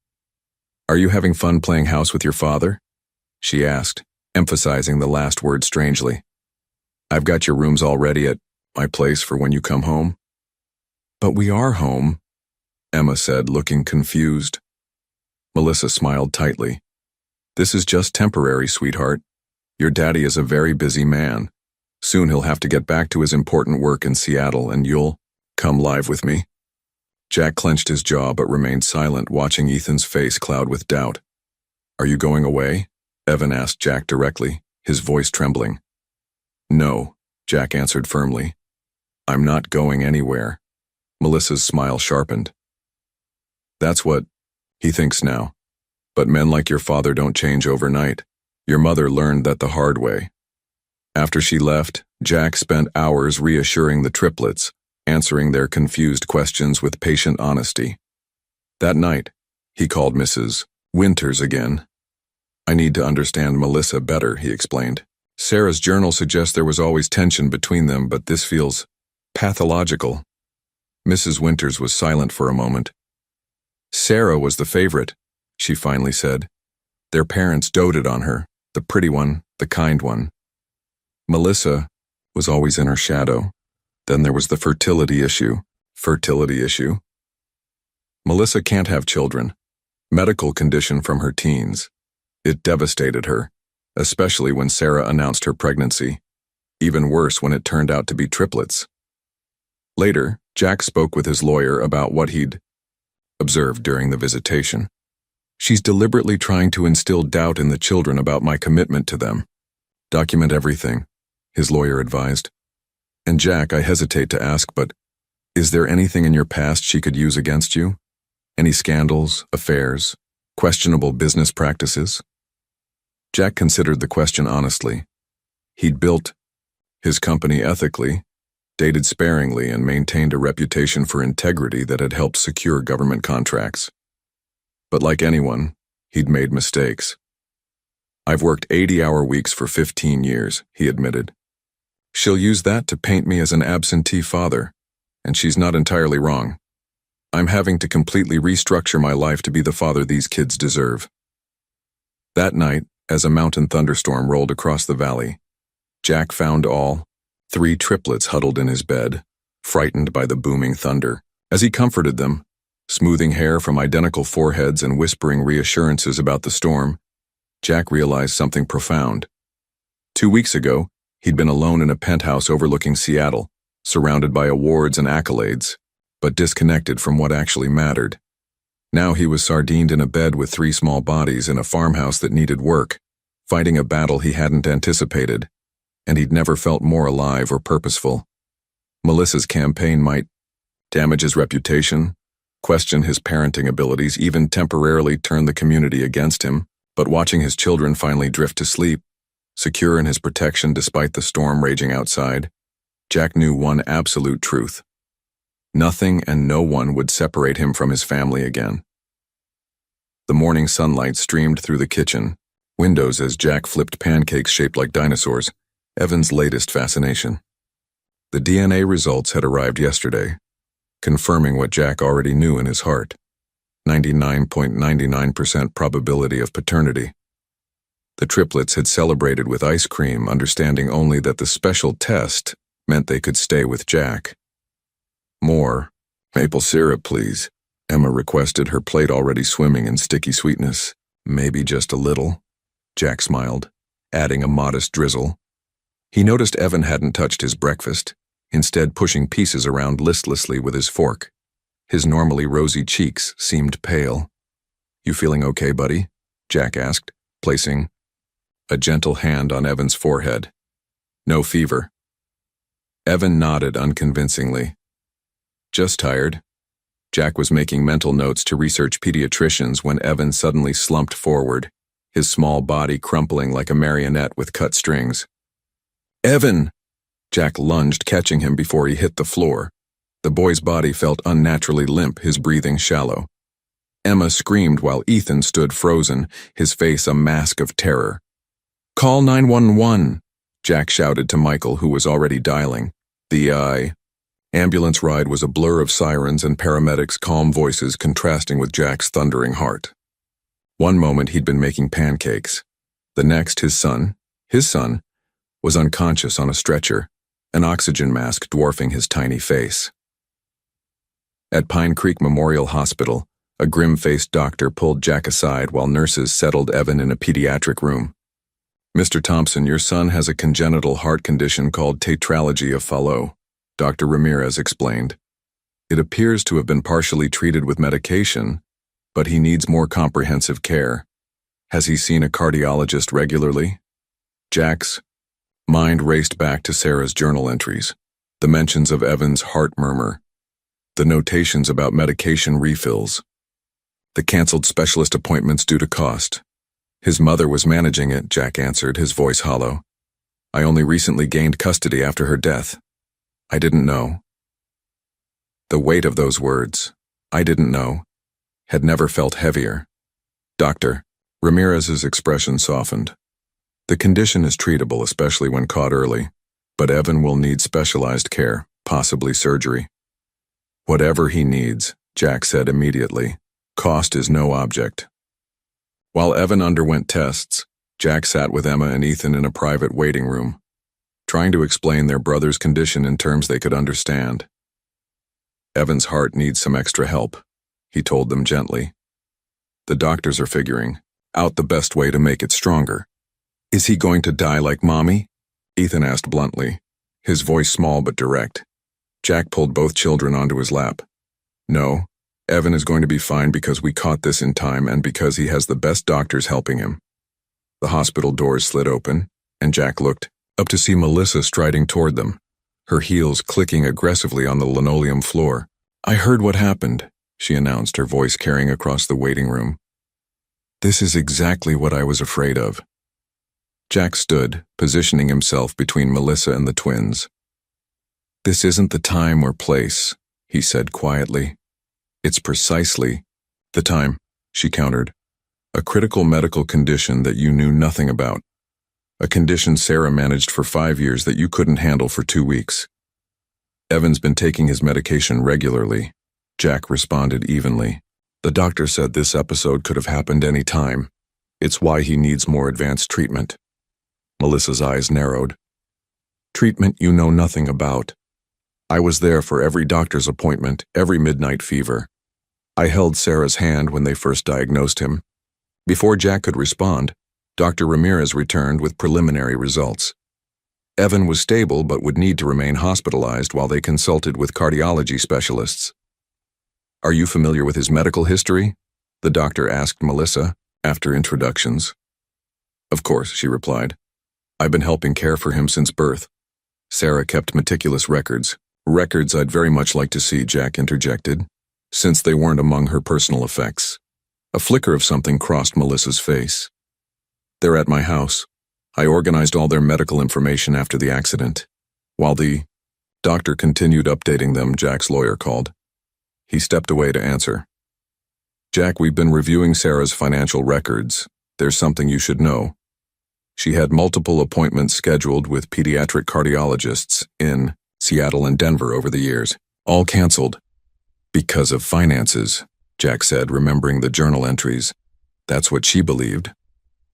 "Are you having fun playing house with your father?" she asked, emphasizing the last word strangely. "I've got your rooms all ready at my place for when you come home." "But we are home," Emma said, looking confused. Melissa smiled tightly. "This is just temporary, sweetheart. Your daddy is a very busy man. Soon he'll have to get back to his important work in Seattle, and you'll come live with me." Jack clenched his jaw but remained silent, watching Ethan's face cloud with doubt. "Are you going away?" Evan asked Jack directly, his voice trembling. "No," Jack answered firmly. "I'm not going anywhere." Melissa's smile sharpened. "That's what he thinks now. But men like your father don't change overnight. Your mother learned that the hard way." After she left, Jack spent hours reassuring the triplets, answering their confused questions with patient honesty. That night, he called Mrs. Winters again. "I need to understand Melissa better," he explained. "Sarah's journal suggests there was always tension between them, but this feels pathological." Mrs. Winters was silent for a moment. "Sarah was the favorite," she finally said. "Their parents doted on her, the pretty one, the kind one. Melissa was always in her shadow. Then there was the fertility issue." "Fertility issue?" "Melissa can't have children. Medical condition from her teens. It devastated her, especially when Sarah announced her pregnancy. Even worse when it turned out to be triplets." Later, Jack spoke with his lawyer about what he'd observed during the visitation. "She's deliberately trying to instill doubt in the children about my commitment to them." "Document everything," his lawyer advised. "And Jack, I hesitate to ask, but is there anything in your past she could use against you? Any scandals, affairs, questionable business practices?" Jack considered the question honestly. He'd built his company ethically, dated sparingly, and maintained a reputation for integrity that had helped secure government contracts. But like anyone, he'd made mistakes. "I've worked 80-hour weeks for 15 years, he admitted. "She'll use that to paint me as an absentee father, and she's not entirely wrong. I'm having to completely restructure my life to be the father these kids deserve." That night, as a mountain thunderstorm rolled across the valley, Jack found all 3 triplets huddled in his bed, frightened by the booming thunder. As he comforted them, smoothing hair from identical foreheads and whispering reassurances about the storm, Jack realized something profound. 2 weeks ago, he'd been alone in a penthouse overlooking Seattle, surrounded by awards and accolades, but disconnected from what actually mattered. Now he was sardined in a bed with 3 small bodies in a farmhouse that needed work, fighting a battle he hadn't anticipated, and he'd never felt more alive or purposeful. Melissa's campaign might damage his reputation, question his parenting abilities, even temporarily turn the community against him, but watching his children finally drift to sleep, secure in his protection despite the storm raging outside, Jack knew one absolute truth. Nothing and no one would separate him from his family again. The morning sunlight streamed through the kitchen windows as Jack flipped pancakes shaped like dinosaurs, Evan's latest fascination. The DNA results had arrived yesterday, confirming what Jack already knew in his heart. 99.99% probability of paternity. The triplets had celebrated with ice cream, understanding only that the special test meant they could stay with Jack. More maple syrup, please, Emma requested, her plate already swimming in sticky sweetness. Maybe just a little, Jack smiled, adding a modest drizzle. He noticed Evan hadn't touched his breakfast, instead pushing pieces around listlessly with his fork. His normally rosy cheeks seemed pale. "You feeling okay, buddy?" Jack asked, placing a gentle hand on Evan's forehead. "No fever." Evan nodded unconvincingly. "Just tired." Jack was making mental notes to research pediatricians when Evan suddenly slumped forward, his small body crumpling like a marionette with cut strings. "Evan!" Jack lunged, catching him before he hit the floor. The boy's body felt unnaturally limp, his breathing shallow. Emma screamed while Ethan stood frozen, his face a mask of terror. "Call 911!" Jack shouted to Michael, who was already dialing. The ambulance ride was a blur of sirens and paramedics' calm voices contrasting with Jack's thundering heart. One moment he'd been making pancakes. The next, his son, was unconscious on a stretcher, an oxygen mask dwarfing his tiny face. At Pine Creek Memorial Hospital, a grim-faced doctor pulled Jack aside while nurses settled Evan in a pediatric room. "Mr. Thompson, your son has a congenital heart condition called tetralogy of Fallot," Dr. Ramirez explained. "It appears to have been partially treated with medication, but he needs more comprehensive care. Has he seen a cardiologist regularly?" Jack's mind raced back to Sarah's journal entries, the mentions of Evan's heart murmur, the notations about medication refills, the canceled specialist appointments due to cost. "His mother was managing it," Jack answered, his voice hollow. "I only recently gained custody after her death. I didn't know." The weight of those words, "I didn't know," had never felt heavier. "Doctor," Ramirez's expression softened. "The condition is treatable, especially when caught early, but Evan will need specialized care, possibly surgery." "Whatever he needs," Jack said immediately. "Cost is no object." While Evan underwent tests, Jack sat with Emma and Ethan in a private waiting room, trying to explain their brother's condition in terms they could understand. "Evan's heart needs some extra help," he told them gently. "The doctors are figuring out the best way to make it stronger." "Is he going to die like Mommy?" Ethan asked bluntly, his voice small but direct. Jack pulled both children onto his lap. "No, Evan is going to be fine because we caught this in time and because he has the best doctors helping him." The hospital doors slid open, and Jack looked up to see Melissa striding toward them, her heels clicking aggressively on the linoleum floor. "I heard what happened," she announced, her voice carrying across the waiting room. "This is exactly what I was afraid of." Jack stood, positioning himself between Melissa and the twins. "This isn't the time or place," he said quietly. "It's precisely the time," she countered. "A critical medical condition that you knew nothing about. A condition Sarah managed for 5 years that you couldn't handle for 2 weeks. Evan's been taking his medication regularly," Jack responded evenly. "The doctor said this episode could have happened any time. It's why he needs more advanced treatment." Melissa's eyes narrowed. "Treatment you know nothing about. I was there for every doctor's appointment, every midnight fever. I held Sarah's hand when they first diagnosed him." Before Jack could respond, Dr. Ramirez returned with preliminary results. Evan was stable but would need to remain hospitalized while they consulted with cardiology specialists. "Are you familiar with his medical history?" the doctor asked Melissa, after introductions. "Of course," she replied. "I've been helping care for him since birth." Sarah kept meticulous records. "Records I'd very much like to see," Jack interjected, since they weren't among her personal effects. A flicker of something crossed Melissa's face. "They're at my house. I organized all their medical information after the accident. While the Doctor continued updating them. Jack's lawyer called. He stepped away to answer. Jack, we've been reviewing Sarah's financial records. There's something you should know. She had multiple appointments scheduled with pediatric cardiologists in Seattle and Denver over the years, all canceled. Because of finances, Jack said, remembering the journal entries. That's what she believed.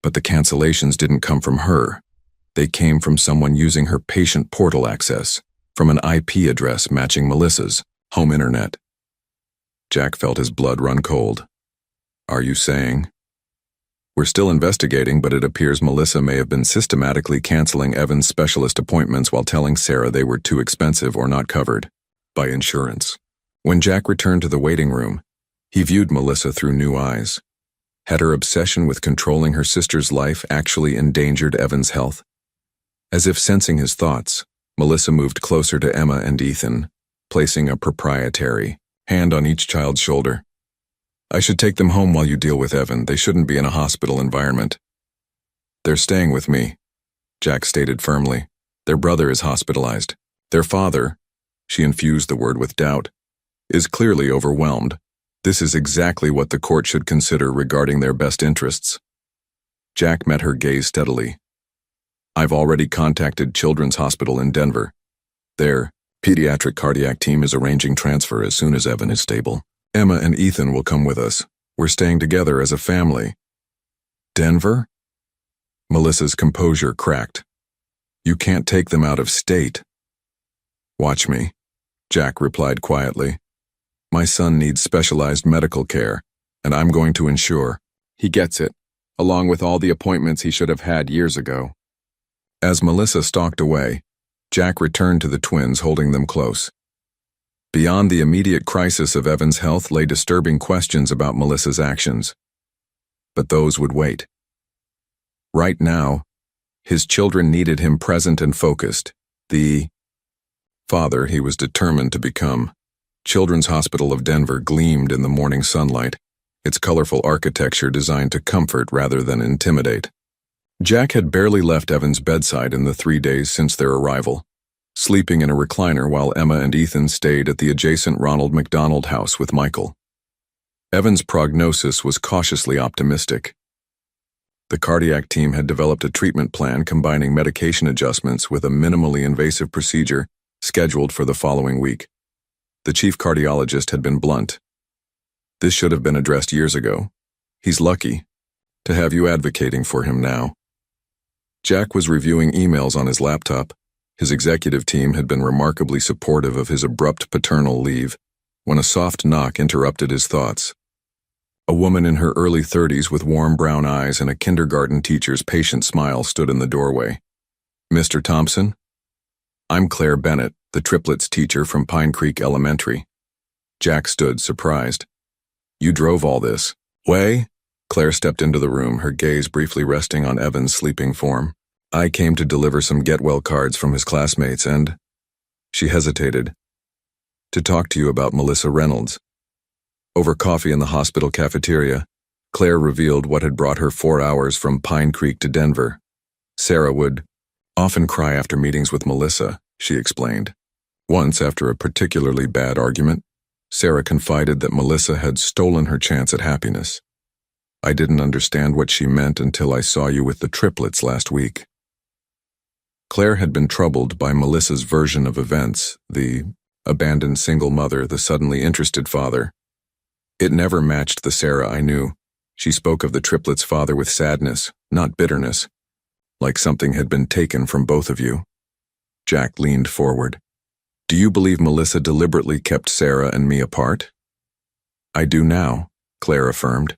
But the cancellations didn't come from her. They came from someone using her patient portal access, from an IP address matching Melissa's home internet. Jack felt his blood run cold. Are you saying? We're still investigating, but it appears Melissa may have been systematically canceling Evan's specialist appointments while telling Sarah they were too expensive or not covered by insurance. When Jack returned to the waiting room, he viewed Melissa through new eyes. Had her obsession with controlling her sister's life actually endangered Evan's health? As if sensing his thoughts, Melissa moved closer to Emma and Ethan, placing a proprietary hand on each child's shoulder. I should take them home while you deal with Evan. They shouldn't be in a hospital environment. They're staying with me, Jack stated firmly. Their brother is hospitalized. Their father, she infused the word with doubt, is clearly overwhelmed. This is exactly what the court should consider regarding their best interests. Jack met her gaze steadily. I've already contacted Children's Hospital in Denver. Their pediatric cardiac team is arranging transfer as soon as Evan is stable. Emma and Ethan will come with us. We're staying together as a family. Denver? Melissa's composure cracked. You can't take them out of state. Watch me, Jack replied quietly. My son needs specialized medical care, and I'm going to ensure he gets it, along with all the appointments he should have had years ago. As Melissa stalked away, Jack returned to the twins, holding them close. Beyond the immediate crisis of Evan's health lay disturbing questions about Melissa's actions. But those would wait. Right now, his children needed him present and focused, the father he was determined to become. Children's Hospital of Denver gleamed in the morning sunlight, its colorful architecture designed to comfort rather than intimidate. Jack had barely left Evan's bedside in the 3 days since their arrival, sleeping in a recliner while Emma and Ethan stayed at the adjacent Ronald McDonald house with Michael. Evan's prognosis was cautiously optimistic. The cardiac team had developed a treatment plan combining medication adjustments with a minimally invasive procedure scheduled for the following week. The chief cardiologist had been blunt. This should have been addressed years ago. He's lucky to have you advocating for him now. Jack was reviewing emails on his laptop. His executive team had been remarkably supportive of his abrupt paternal leave when a soft knock interrupted his thoughts. A woman in her early 30s with warm brown eyes and a kindergarten teacher's patient smile stood in the doorway. Mr. Thompson? I'm Claire Bennett, the Triplets teacher from Pine Creek Elementary. Jack stood, surprised. You drove all this way? Claire stepped into the room, her gaze briefly resting on Evan's sleeping form. I came to deliver some get-well cards from his classmates and... She hesitated. To talk to you about Melissa Reynolds. Over coffee in the hospital cafeteria, Claire revealed what had brought her 4 hours from Pine Creek to Denver. Sarah would often cry after meetings with Melissa, she explained. Once, after a particularly bad argument, Sarah confided that Melissa had stolen her chance at happiness. I didn't understand what she meant until I saw you with the Triplets last week. Claire had been troubled by Melissa's version of events, the abandoned single mother, the suddenly interested father. It never matched the Sarah I knew. She spoke of the Triplets' father with sadness, not bitterness, like something had been taken from both of you. Jack leaned forward. Do you believe Melissa deliberately kept Sarah and me apart? I do now, Claire affirmed.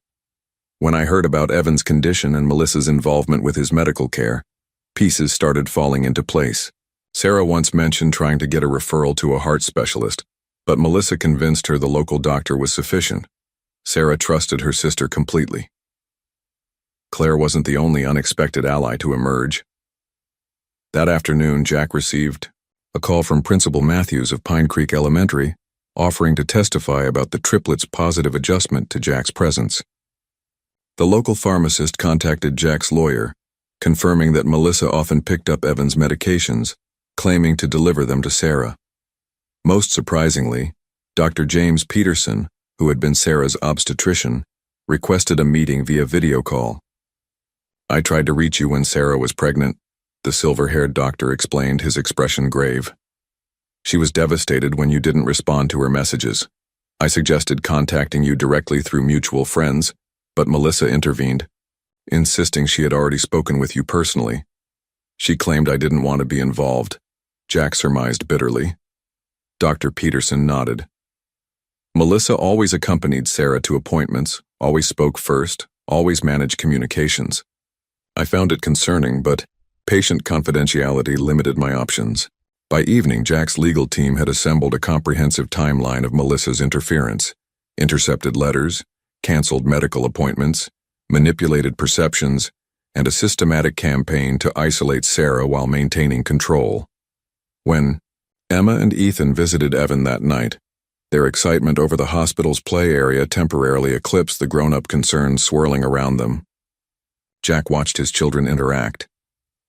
When I heard about Evan's condition and Melissa's involvement with his medical care, pieces started falling into place. Sarah once mentioned trying to get a referral to a heart specialist, but Melissa convinced her the local doctor was sufficient. Sarah trusted her sister completely. Claire wasn't the only unexpected ally to emerge. That afternoon, Jack received a call from Principal Matthews of Pine Creek Elementary, offering to testify about the Triplets' positive adjustment to Jack's presence. The local pharmacist contacted Jack's lawyer, confirming that Melissa often picked up Evan's medications, claiming to deliver them to Sarah. Most surprisingly, Dr. James Peterson, who had been Sarah's obstetrician, requested a meeting via video call. "I tried to reach you when Sarah was pregnant," the silver-haired doctor explained, his expression grave. "She was devastated when you didn't respond to her messages. I suggested contacting you directly through mutual friends, but Melissa intervened, insisting she had already spoken with you personally. She claimed I didn't want to be involved," Jack surmised bitterly. Dr. Peterson nodded. "Melissa always accompanied Sarah to appointments, always spoke first, always managed communications. I found it concerning, but patient confidentiality limited my options." By evening, Jack's legal team had assembled a comprehensive timeline of Melissa's interference, intercepted letters, canceled medical appointments, manipulated perceptions, and a systematic campaign to isolate Sarah while maintaining control. When Emma and Ethan visited Evan that night, their excitement over the hospital's play area temporarily eclipsed the grown-up concerns swirling around them. Jack watched his children interact,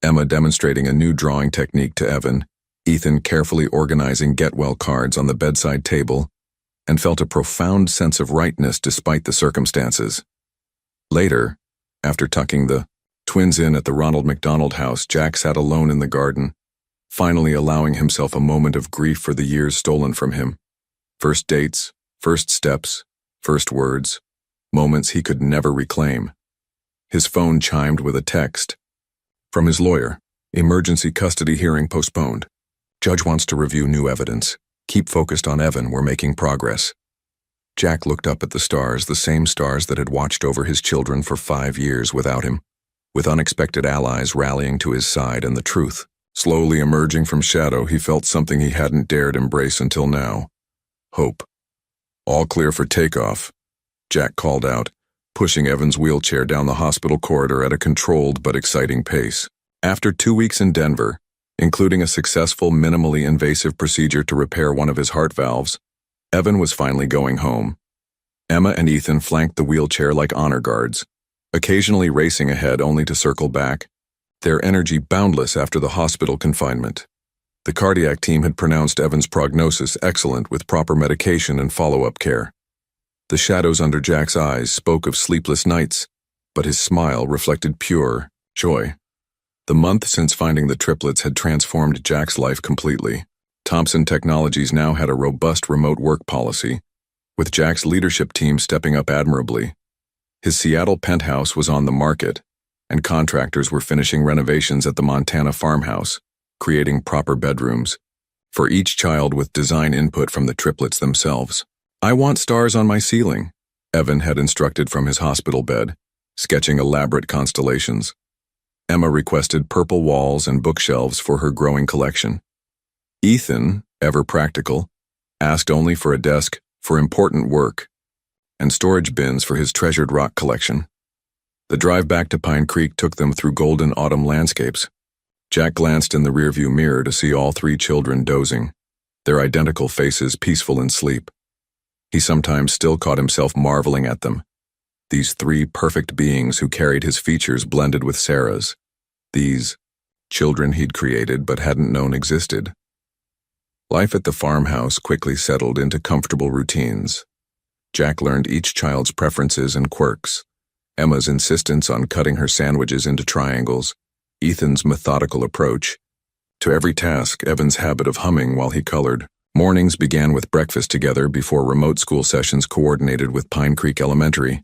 Emma demonstrating a new drawing technique to Evan, Ethan carefully organizing get-well cards on the bedside table, and felt a profound sense of rightness despite the circumstances. Later, after tucking the twins in at the Ronald McDonald house, Jack sat alone in the garden, finally allowing himself a moment of grief for the years stolen from him. First dates, first steps, first words, moments he could never reclaim. His phone chimed with a text from his lawyer. "Emergency custody hearing postponed. Judge wants to review new evidence. Keep focused on Evan, we're making progress." Jack looked up at the stars, the same stars that had watched over his children for 5 years without him, with unexpected allies rallying to his side and the truth. Slowly emerging from shadow, he felt something he hadn't dared embrace until now. Hope. "All clear for takeoff," Jack called out, pushing Evan's wheelchair down the hospital corridor at a controlled but exciting pace. After 2 weeks in Denver, including a successful, minimally invasive procedure to repair one of his heart valves, Evan was finally going home. Emma and Ethan flanked the wheelchair like honor guards, occasionally racing ahead only to circle back, their energy boundless after the hospital confinement. The cardiac team had pronounced Evan's prognosis excellent with proper medication and follow-up care. The shadows under Jack's eyes spoke of sleepless nights, but his smile reflected pure joy. The month since finding the triplets had transformed Jack's life completely. Thompson Technologies now had a robust remote work policy, with Jack's leadership team stepping up admirably. His Seattle penthouse was on the market, and contractors were finishing renovations at the Montana farmhouse, creating proper bedrooms for each child with design input from the triplets themselves. "I want stars on my ceiling," Evan had instructed from his hospital bed, sketching elaborate constellations. Emma requested purple walls and bookshelves for her growing collection. Ethan, ever practical, asked only for a desk for important work and storage bins for his treasured rock collection. The drive back to Pine Creek took them through golden autumn landscapes. Jack glanced in the rearview mirror to see all 3 children dozing, their identical faces peaceful in sleep. He sometimes still caught himself marveling at them. These 3 perfect beings who carried his features blended with Sarah's. These children he'd created but hadn't known existed. Life at the farmhouse quickly settled into comfortable routines. Jack learned each child's preferences and quirks. Emma's insistence on cutting her sandwiches into triangles, Ethan's methodical approach to every task, Evan's habit of humming while he colored. Mornings began with breakfast together before remote school sessions coordinated with Pine Creek Elementary.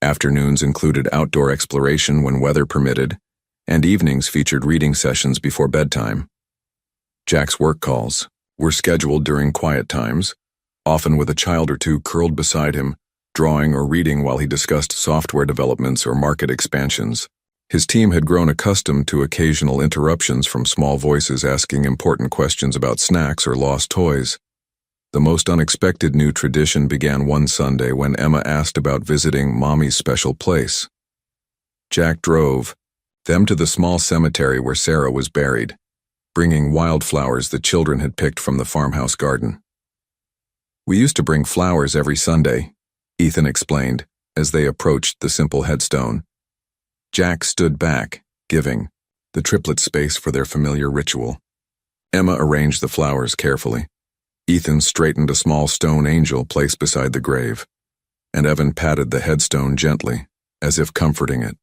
Afternoons included outdoor exploration when weather permitted, and evenings featured reading sessions before bedtime. Jack's work calls were scheduled during quiet times, often with a child or 2 curled beside him, drawing or reading while he discussed software developments or market expansions. His team had grown accustomed to occasional interruptions from small voices asking important questions about snacks or lost toys. The most unexpected new tradition began one Sunday when Emma asked about visiting Mommy's special place. Jack drove them to the small cemetery where Sarah was buried, bringing wildflowers the children had picked from the farmhouse garden. "We used to bring flowers every Sunday," Ethan explained, as they approached the simple headstone. Jack stood back, giving the triplets space for their familiar ritual. Emma arranged the flowers carefully, Ethan straightened a small stone angel placed beside the grave, and Evan patted the headstone gently, as if comforting it.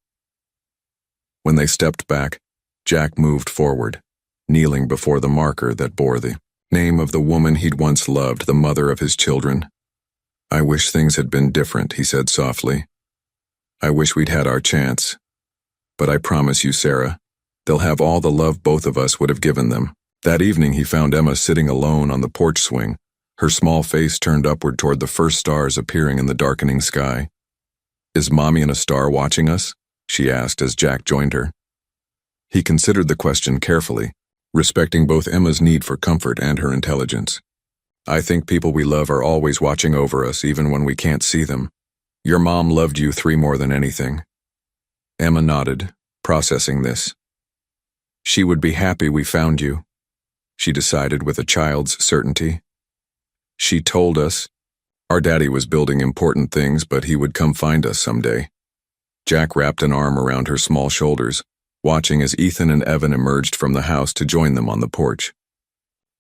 When they stepped back, Jack moved forward, kneeling before the marker that bore the name of the woman he'd once loved, the mother of his children. "I wish things had been different," he said softly. "I wish we'd had our chance. But I promise you, Sarah, they'll have all the love both of us would have given them." That evening he found Emma sitting alone on the porch swing, her small face turned upward toward the first stars appearing in the darkening sky. "Is Mommy and a star watching us?" she asked as Jack joined her. He considered the question carefully, respecting both Emma's need for comfort and her intelligence. "I think people we love are always watching over us even when we can't see them. Your mom loved you 3 more than anything." Emma nodded, processing this. "She would be happy we found you," she decided with a child's certainty. "She told us our daddy was building important things, but he would come find us someday." Jack wrapped an arm around her small shoulders, watching as Ethan and Evan emerged from the house to join them on the porch.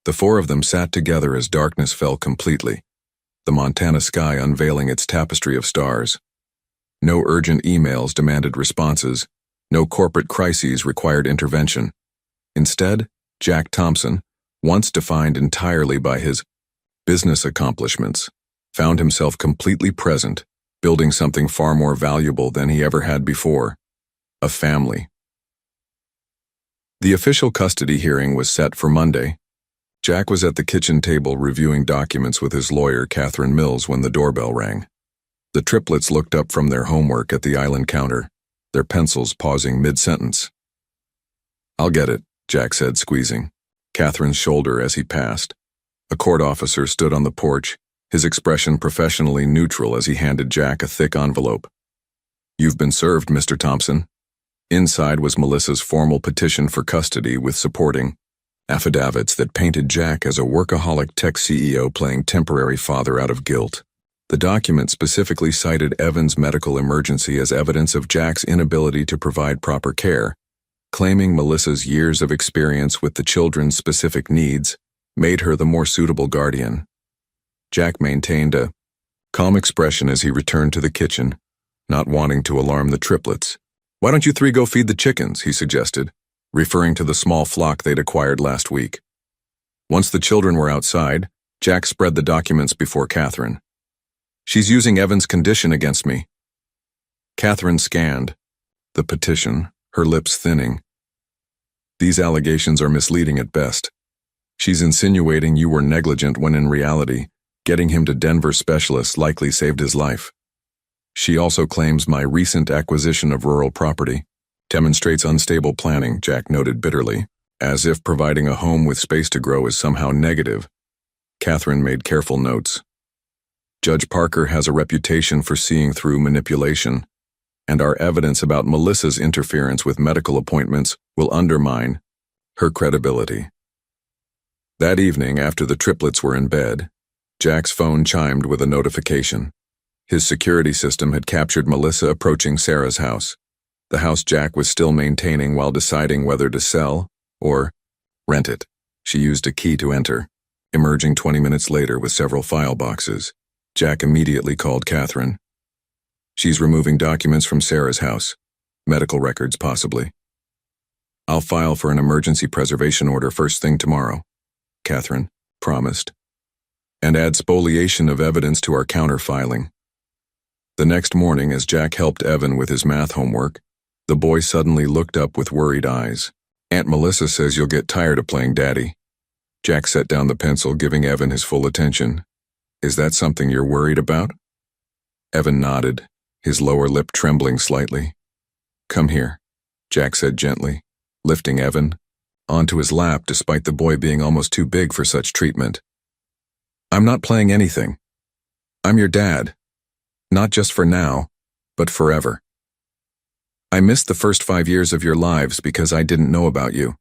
The 4 of them sat together as darkness fell completely, the Montana sky unveiling its tapestry of stars. No urgent emails demanded responses, no corporate crises required intervention. Instead, Jack Thompson, once defined entirely by his business accomplishments, found himself completely present, building something far more valuable than he ever had before: a family. The official custody hearing was set for Monday. Jack was at the kitchen table reviewing documents with his lawyer, Catherine Mills, when the doorbell rang. The triplets looked up from their homework at the island counter, their pencils pausing mid-sentence. "I'll get it," Jack said, squeezing Catherine's shoulder as he passed. A court officer stood on the porch, his expression professionally neutral as he handed Jack a thick envelope. "You've been served, Mr. Thompson." Inside was Melissa's formal petition for custody with supporting affidavits that painted Jack as a workaholic tech CEO playing temporary father out of guilt. The document specifically cited Evan's medical emergency as evidence of Jack's inability to provide proper care, claiming Melissa's years of experience with the children's specific needs made her the more suitable guardian. Jack maintained a calm expression as he returned to the kitchen, not wanting to alarm the triplets. "Why don't you 3 go feed the chickens?" he suggested, referring to the small flock they'd acquired last week. Once the children were outside, Jack spread the documents before Catherine. "She's using Evan's condition against me." Catherine scanned the petition, her lips thinning. "These allegations are misleading at best. She's insinuating you were negligent when in reality, getting him to Denver specialists likely saved his life. She also claims my recent acquisition of rural property demonstrates unstable planning," Jack noted bitterly, as if providing a home with space to grow is somehow negative. Catherine made careful notes. "Judge Parker has a reputation for seeing through manipulation, and our evidence about Melissa's interference with medical appointments will undermine her credibility." That evening, after the triplets were in bed, Jack's phone chimed with a notification. His security system had captured Melissa approaching Sarah's house, the house Jack was still maintaining while deciding whether to sell or rent it. She used a key to enter, emerging 20 minutes later with several file boxes. Jack immediately called Catherine. "She's removing documents from Sarah's house, medical records possibly. I'll file for an emergency preservation order first thing tomorrow," Catherine promised, "and add spoliation of evidence to our counter-filing." The next morning, as Jack helped Evan with his math homework, the boy suddenly looked up with worried eyes. "Aunt Melissa says you'll get tired of playing daddy." Jack set down the pencil, giving Evan his full attention. "Is that something you're worried about?" Evan nodded, his lower lip trembling slightly. "Come here," Jack said gently, lifting Evan onto his lap despite the boy being almost too big for such treatment. "I'm not playing anything. I'm your dad. Not just for now, but forever. I missed the first 5 years of your lives because I didn't know about you.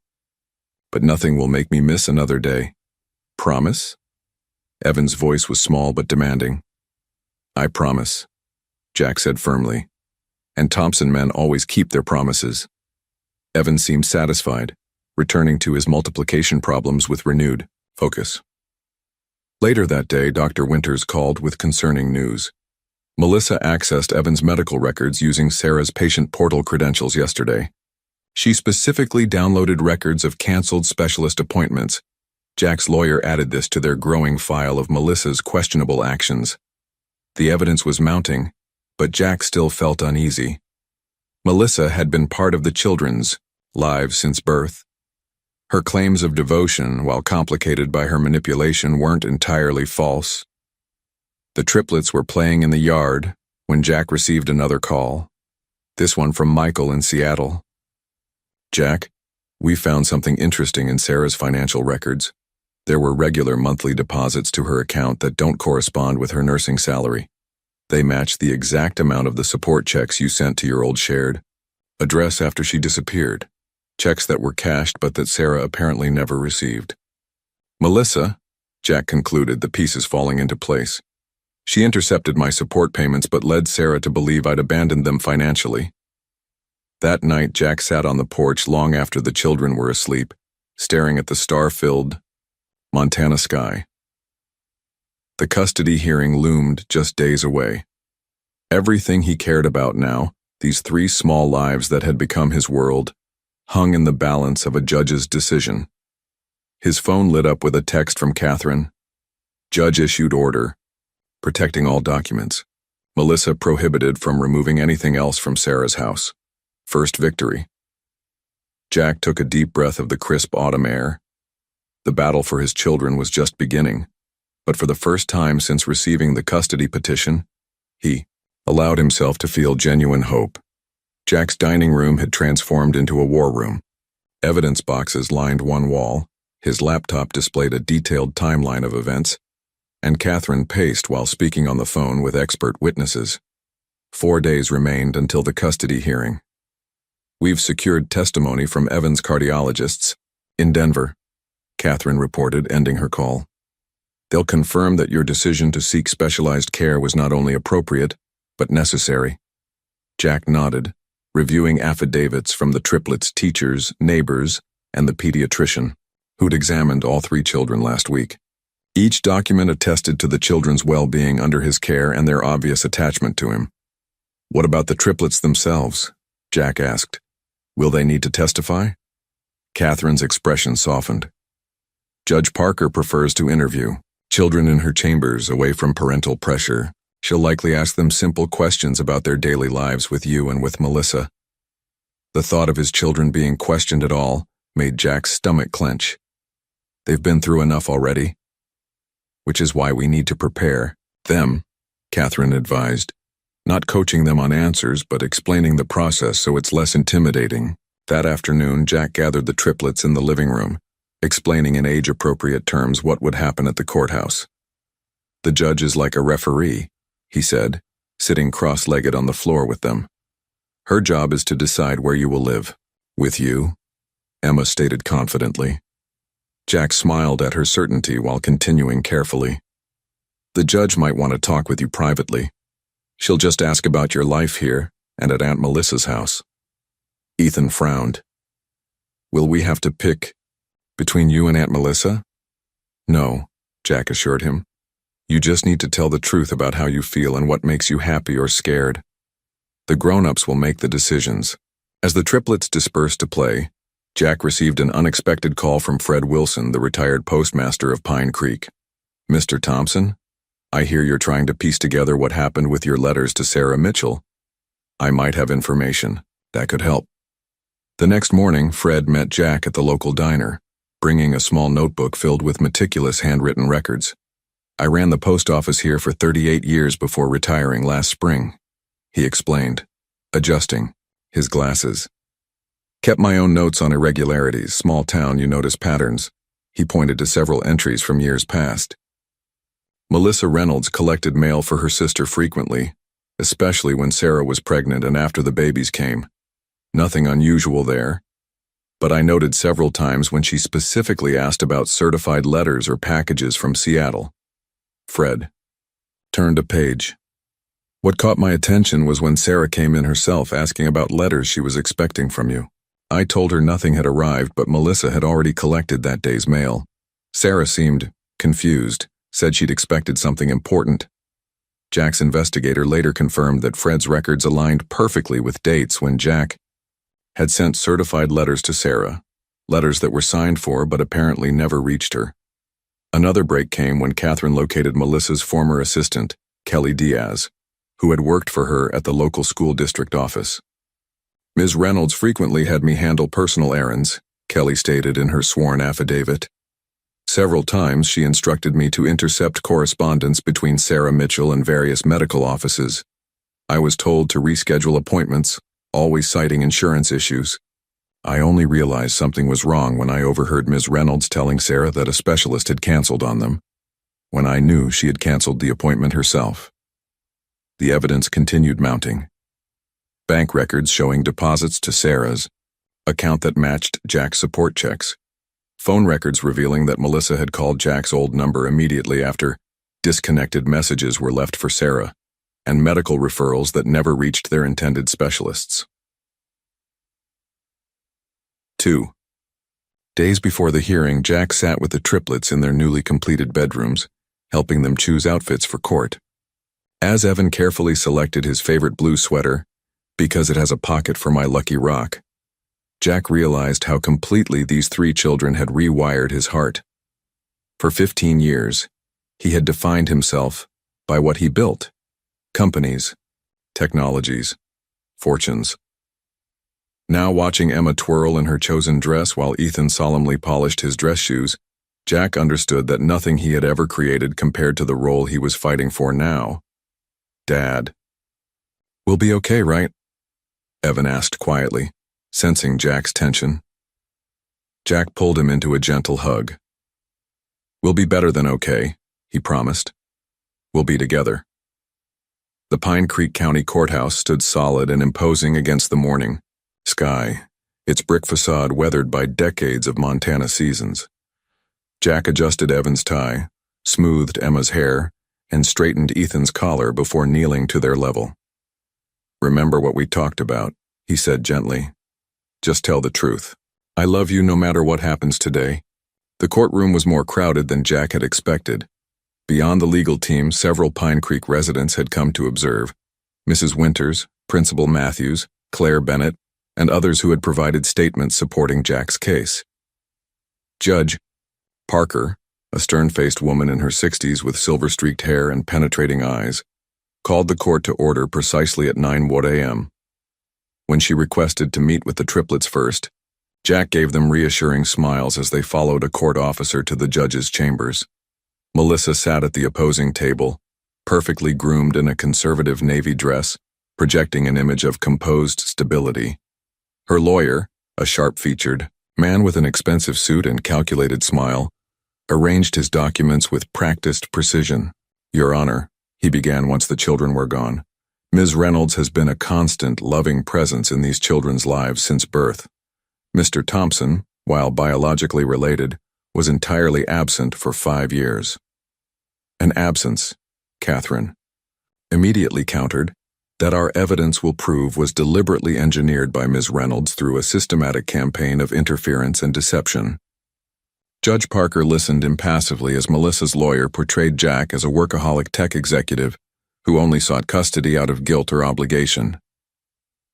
But nothing will make me miss another day. Promise?" Evan's voice was small but demanding. "I promise," Jack said firmly. And Thompson men always keep their promises. Evan seemed satisfied, returning to his multiplication problems with renewed focus. Later that day, Dr. Winters called with concerning news. Melissa accessed Evan's medical records using Sarah's patient portal credentials yesterday. She specifically downloaded records of canceled specialist appointments. Jack's lawyer added this to their growing file of Melissa's questionable actions. The evidence was mounting, but Jack still felt uneasy. Melissa had been part of the children's lives since birth. Her claims of devotion, while complicated by her manipulation, weren't entirely false. The triplets were playing in the yard when Jack received another call, this one from Michael in Seattle. "Jack, we found something interesting in Sarah's financial records. There were regular monthly deposits to her account that don't correspond with her nursing salary. They match the exact amount of the support checks you sent to your old shared address after she disappeared. Checks that were cashed but that Sarah apparently never received." "Melissa," Jack concluded, the pieces falling into place. "She intercepted my support payments but led Sarah to believe I'd abandoned them financially." That night, Jack sat on the porch long after the children were asleep, staring at the star-filled Montana sky. The custody hearing loomed just days away. Everything he cared about now, these 3 small lives that had become his world, hung in the balance of a judge's decision. His phone lit up with a text from Catherine. "Judge issued order, protecting all documents. Melissa prohibited from removing anything else from Sarah's house. First victory." Jack took a deep breath of the crisp autumn air. The battle for his children was just beginning, but for the first time since receiving the custody petition, he allowed himself to feel genuine hope. Jack's dining room had transformed into a war room. Evidence boxes lined one wall, his laptop displayed a detailed timeline of events, and Catherine paced while speaking on the phone with expert witnesses. 4 days remained until the custody hearing. "We've secured testimony from Evan's cardiologists in Denver," Catherine reported, ending her call. "They'll confirm that your decision to seek specialized care was not only appropriate, but necessary." Jack nodded, reviewing affidavits from the triplets' teachers, neighbors, and the pediatrician, who'd examined all 3 children last week. Each document attested to the children's well-being under his care and their obvious attachment to him. "What about the triplets themselves?" Jack asked. "Will they need to testify?" Catherine's expression softened. "Judge Parker prefers to interview children in her chambers, away from parental pressure. She'll likely ask them simple questions about their daily lives with you and with Melissa." The thought of his children being questioned at all made Jack's stomach clench. "They've been through enough already. Which is why we need to prepare them," Catherine advised. "Not coaching them on answers, but explaining the process so it's less intimidating." That afternoon, Jack gathered the triplets in the living room, explaining in age-appropriate terms what would happen at the courthouse. "The judge is like a referee," he said, sitting cross-legged on the floor with them. "Her job is to decide where you will live." "With you," Emma stated confidently. Jack smiled at her certainty while continuing carefully. "The judge might want to talk with you privately. She'll just ask about your life here and at Aunt Melissa's house." Ethan frowned. "Will we have to pick between you and Aunt Melissa?" "No," Jack assured him. "You just need to tell the truth about how you feel and what makes you happy or scared. The grown-ups will make the decisions." As the triplets dispersed to play, Jack received an unexpected call from Fred Wilson, the retired postmaster of Pine Creek. "Mr. Thompson, I hear you're trying to piece together what happened with your letters to Sarah Mitchell. I might have information that could help." The next morning, Fred met Jack at the local diner, bringing a small notebook filled with meticulous handwritten records. "I ran the post office here for 38 years before retiring last spring," he explained, adjusting his glasses. "Kept my own notes on irregularities. Small town, you notice patterns." He pointed to several entries from years past. Melissa Reynolds collected mail for her sister frequently, especially when Sarah was pregnant and after the babies came. Nothing unusual there, but I noted several times when she specifically asked about certified letters or packages from Seattle. Fred turned a page. "What caught my attention was when Sarah came in herself asking about letters she was expecting from you. I told her nothing had arrived, but Melissa had already collected that day's mail. Sarah seemed confused, said she'd expected something important. Jack's investigator later confirmed that Fred's records aligned perfectly with dates when Jack had sent certified letters to Sarah, letters that were signed for but apparently never reached her. Another break came when Catherine located Melissa's former assistant, Kelly Diaz, who had worked for her at the local school district office. "Ms. Reynolds frequently had me handle personal errands," Kelly stated in her sworn affidavit. "Several times she instructed me to intercept correspondence between Sarah Mitchell and various medical offices. I was told to reschedule appointments, always citing insurance issues. I only realized something was wrong when I overheard Ms. Reynolds telling Sarah that a specialist had canceled on them, when I knew she had canceled the appointment herself." The evidence continued mounting. Bank records showing deposits to Sarah's account that matched Jack's support checks. Phone records revealing that Melissa had called Jack's old number immediately after disconnected messages were left for Sarah, and medical referrals that never reached their intended specialists. 2. Days before the hearing, Jack sat with the triplets in their newly completed bedrooms, helping them choose outfits for court. As Evan carefully selected his favorite blue sweater, "because it has a pocket for my lucky rock," Jack realized how completely these three children had rewired his heart. For 15 years, he had defined himself by what he built: companies, technologies, fortunes. Now watching Emma twirl in her chosen dress while Ethan solemnly polished his dress shoes, Jack understood that nothing he had ever created compared to the role he was fighting for now. "Dad. We'll be okay, right?" Evan asked quietly, sensing Jack's tension. Jack pulled him into a gentle hug. "We'll be better than okay," he promised. "We'll be together." The Pine Creek County Courthouse stood solid and imposing against the morning sky, its brick facade weathered by decades of Montana seasons. Jack adjusted Evan's tie, smoothed Emma's hair, and straightened Ethan's collar before kneeling to their level. "Remember what we talked about," he said gently. "Just tell the truth. I love you no matter what happens today." The courtroom was more crowded than Jack had expected. Beyond the legal team, several Pine Creek residents had come to observe: Mrs. Winters, Principal Matthews, Claire Bennett, and others who had provided statements supporting Jack's case. Judge Parker, a stern-faced woman in her 60s with silver-streaked hair and penetrating eyes, called the court to order precisely at 9 a.m. When she requested to meet with the triplets first, Jack gave them reassuring smiles as they followed a court officer to the judge's chambers. Melissa sat at the opposing table, perfectly groomed in a conservative navy dress, projecting an image of composed stability. Her lawyer, a sharp-featured man with an expensive suit and calculated smile, arranged his documents with practiced precision. "Your Honor," he began once the children were gone, "Ms. Reynolds has been a constant, loving presence in these children's lives since birth. Mr. Thompson, while biologically related, was entirely absent for 5 years." "An absence," Catherine immediately countered, "that our evidence will prove was deliberately engineered by Ms. Reynolds through a systematic campaign of interference and deception." Judge Parker listened impassively as Melissa's lawyer portrayed Jack as a workaholic tech executive who only sought custody out of guilt or obligation.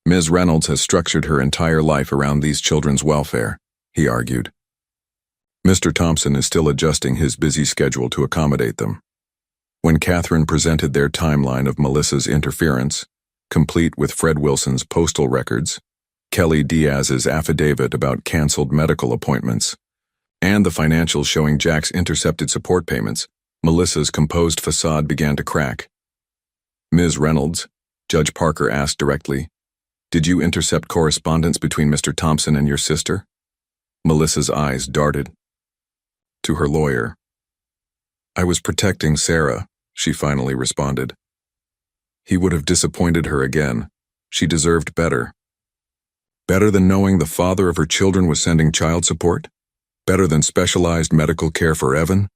"Ms. Reynolds has structured her entire life around these children's welfare," he argued. "Mr. Thompson is still adjusting his busy schedule to accommodate them." When Catherine presented their timeline of Melissa's interference, complete with Fred Wilson's postal records, Kelly Diaz's affidavit about canceled medical appointments, and the financials showing Jack's intercepted support payments, Melissa's composed facade began to crack. "Ms. Reynolds," Judge Parker asked directly, "did you intercept correspondence between Mr. Thompson and your sister?" Melissa's eyes darted. To her lawyer, "I was protecting Sarah," she finally responded. "He would have disappointed her again. She deserved better." "Better than knowing the father of her children was sending child support? Better than specialized medical care for Evan?"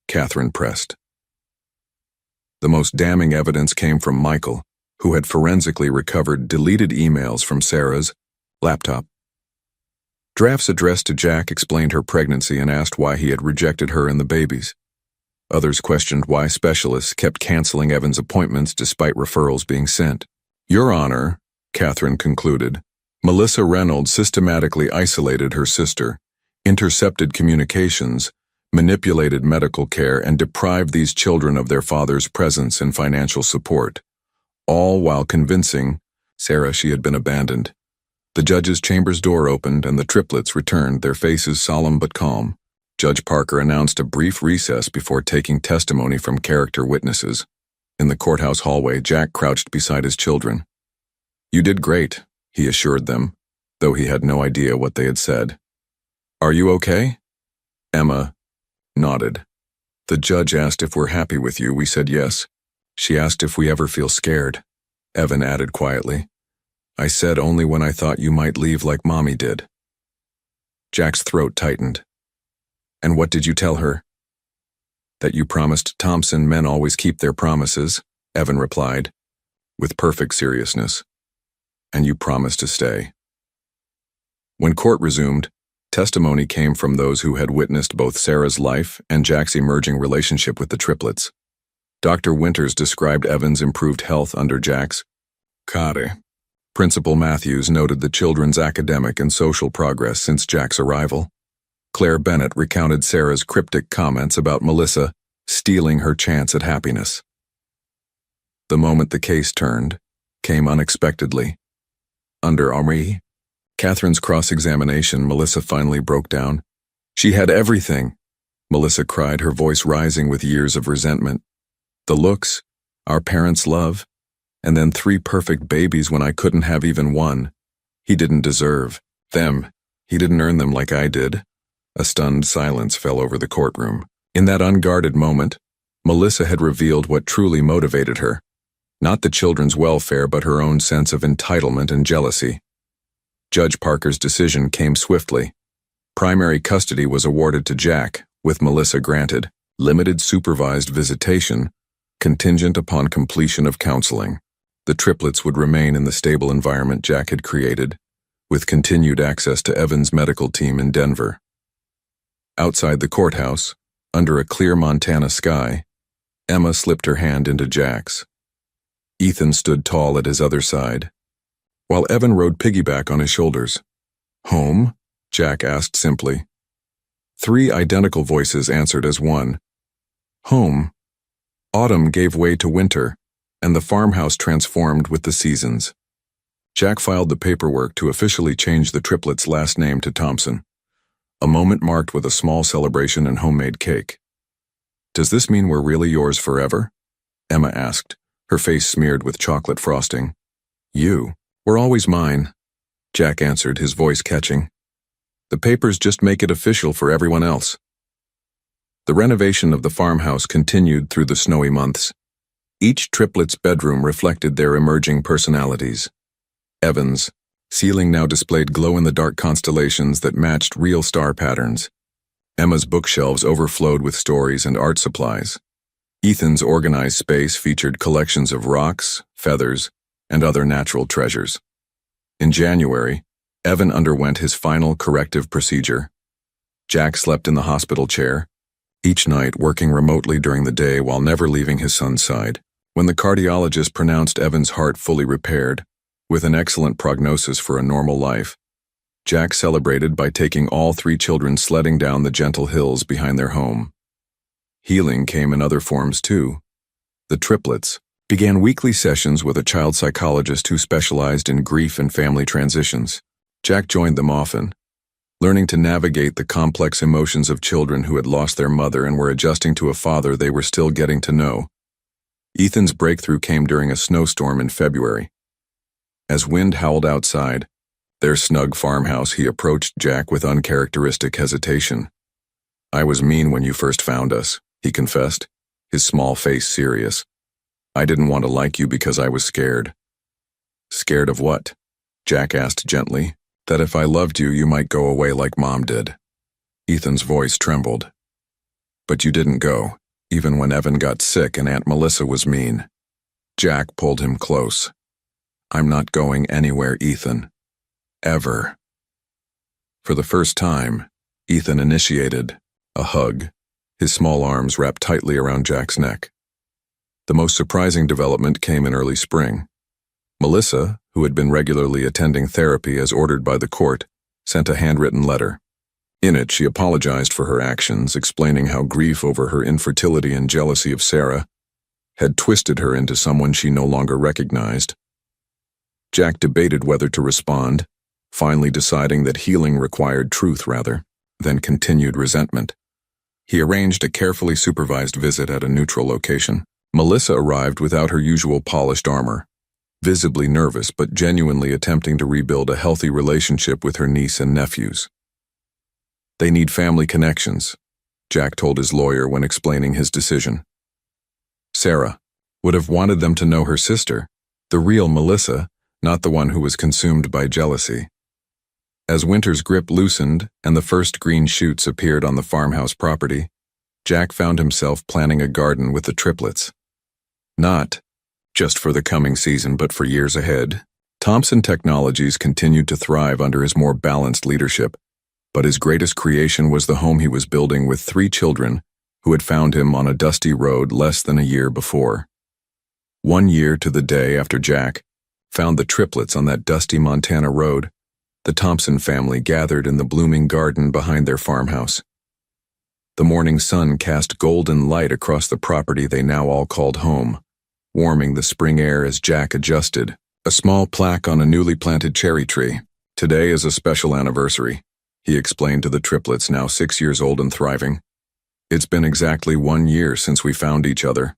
Catherine pressed. The most damning evidence came from Michael, who had forensically recovered deleted emails from Sarah's laptop. Drafts addressed to Jack explained her pregnancy and asked why he had rejected her and the babies. Others questioned why specialists kept canceling Evan's appointments despite referrals being sent. Your Honor, Catherine concluded, Melissa Reynolds systematically isolated her sister, intercepted communications, manipulated medical care, and deprived these children of their father's presence and financial support, all while convincing Sarah she had been abandoned. The judge's chamber's door opened and the triplets returned, their faces solemn but calm. Judge Parker announced a brief recess before taking testimony from character witnesses. In the courthouse hallway, Jack crouched beside his children. You did great, he assured them, though he had no idea what they had said. Are you okay? Emma nodded. The judge asked if we're happy with you. We said yes. She asked if we ever feel scared. Evan added quietly. I said only when I thought you might leave like Mommy did. Jack's throat tightened. And what did you tell her? That you promised Thompson men always keep their promises, Evan replied, with perfect seriousness. And you promised to stay. When court resumed, testimony came from those who had witnessed both Sarah's life and Jack's emerging relationship with the triplets. Dr. Winters described Evan's improved health under Jack's care. Principal Matthews noted the children's academic and social progress since Jack's arrival. Claire Bennett recounted Sarah's cryptic comments about Melissa stealing her chance at happiness. The moment the case turned came unexpectedly. Under Henri, Catherine's cross-examination, Melissa finally broke down. She had everything, Melissa cried, her voice rising with years of resentment. The looks, our parents' love, and then 3 perfect babies when I couldn't have even one. He didn't deserve them. He didn't earn them like I did. A stunned silence fell over the courtroom. In that unguarded moment, Melissa had revealed what truly motivated her. Not the children's welfare, but her own sense of entitlement and jealousy. Judge Parker's decision came swiftly. Primary custody was awarded to Jack, with Melissa granted limited supervised visitation, contingent upon completion of counseling. The triplets would remain in the stable environment Jack had created, with continued access to Evan's medical team in Denver. Outside the courthouse, under a clear Montana sky, Emma slipped her hand into Jack's. Ethan stood tall at his other side, while Evan rode piggyback on his shoulders. Home? Jack asked simply. 3 identical voices answered as one. Home. Autumn gave way to winter, and the farmhouse transformed with the seasons. Jack filed the paperwork to officially change the triplets' last name to Thompson, a moment marked with a small celebration and homemade cake. Does this mean we're really yours forever? Emma asked, her face smeared with chocolate frosting. You were always mine, Jack answered, his voice catching. The papers just make it official for everyone else. The renovation of the farmhouse continued through the snowy months. Each triplet's bedroom reflected their emerging personalities. Evan's ceiling now displayed glow-in-the-dark constellations that matched real star patterns. Emma's bookshelves overflowed with stories and art supplies. Ethan's organized space featured collections of rocks, feathers, and other natural treasures. In January, Evan underwent his final corrective procedure. Jack slept in the hospital chair, each night working remotely during the day while never leaving his son's side. When the cardiologist pronounced Evan's heart fully repaired, with an excellent prognosis for a normal life, Jack celebrated by taking all 3 children sledding down the gentle hills behind their home. Healing came in other forms too. The triplets began weekly sessions with a child psychologist who specialized in grief and family transitions. Jack joined them often, learning to navigate the complex emotions of children who had lost their mother and were adjusting to a father they were still getting to know. Ethan's breakthrough came during a snowstorm in February. As wind howled outside their snug farmhouse, he approached Jack with uncharacteristic hesitation. I was mean when you first found us, he confessed, his small face serious. I didn't want to like you because I was scared. Scared of what? Jack asked gently. That if I loved you, you might go away like Mom did. Ethan's voice trembled. But you didn't go, even when Evan got sick and Aunt Melissa was mean. Jack pulled him close. I'm not going anywhere, Ethan. Ever. For the first time, Ethan initiated a hug, his small arms wrapped tightly around Jack's neck. The most surprising development came in early spring. Melissa, who had been regularly attending therapy as ordered by the court, sent a handwritten letter. In it, she apologized for her actions, explaining how grief over her infertility and jealousy of Sarah had twisted her into someone she no longer recognized. Jack debated whether to respond, finally deciding that healing required truth rather than continued resentment. He arranged a carefully supervised visit at a neutral location. Melissa arrived without her usual polished armor, visibly nervous but genuinely attempting to rebuild a healthy relationship with her niece and nephews. They need family connections, Jack told his lawyer when explaining his decision. Sarah would have wanted them to know her sister, the real Melissa, not the one who was consumed by jealousy. As winter's grip loosened and the first green shoots appeared on the farmhouse property, Jack found himself planning a garden with the triplets. Not just for the coming season, but for years ahead. Thompson Technologies continued to thrive under his more balanced leadership, but his greatest creation was the home he was building with 3 children who had found him on a dusty road less than a year before. 1 year to the day after Jack found the triplets on that dusty Montana road, the Thompson family gathered in the blooming garden behind their farmhouse. The morning sun cast golden light across the property they now all called home, warming the spring air as Jack adjusted a small plaque on a newly planted cherry tree. "Today is a special anniversary," he explained to the triplets, now 6 years old and thriving. "It's been exactly 1 year since we found each other."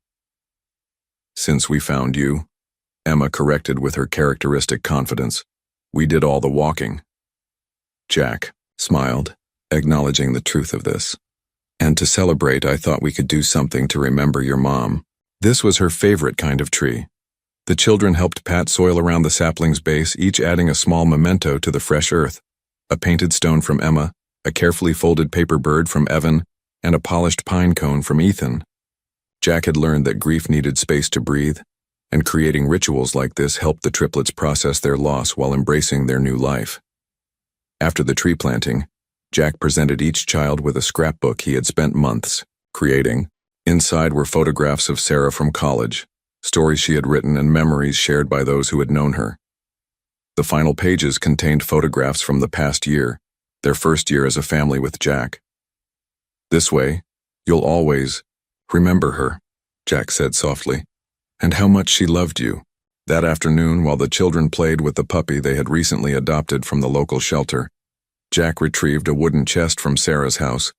"Since we found you," Emma corrected with her characteristic confidence. "We did all the walking." Jack smiled, acknowledging the truth of this. "And to celebrate, I thought we could do something to remember your mom." This was her favorite kind of tree. The children helped pat soil around the sapling's base, each adding a small memento to the fresh earth. A painted stone from Emma, a carefully folded paper bird from Evan, and a polished pine cone from Ethan. Jack had learned that grief needed space to breathe, and creating rituals like this helped the triplets process their loss while embracing their new life. After the tree planting, Jack presented each child with a scrapbook he had spent months creating. Inside were photographs of Sarah from college, stories she had written, and memories shared by those who had known her. The final pages contained photographs from the past year, their first year as a family with Jack. "This way, you'll always remember her," Jack said softly, "and how much she loved you." That afternoon, while the children played with the puppy they had recently adopted from the local shelter, Jack retrieved a wooden chest from Sarah's house,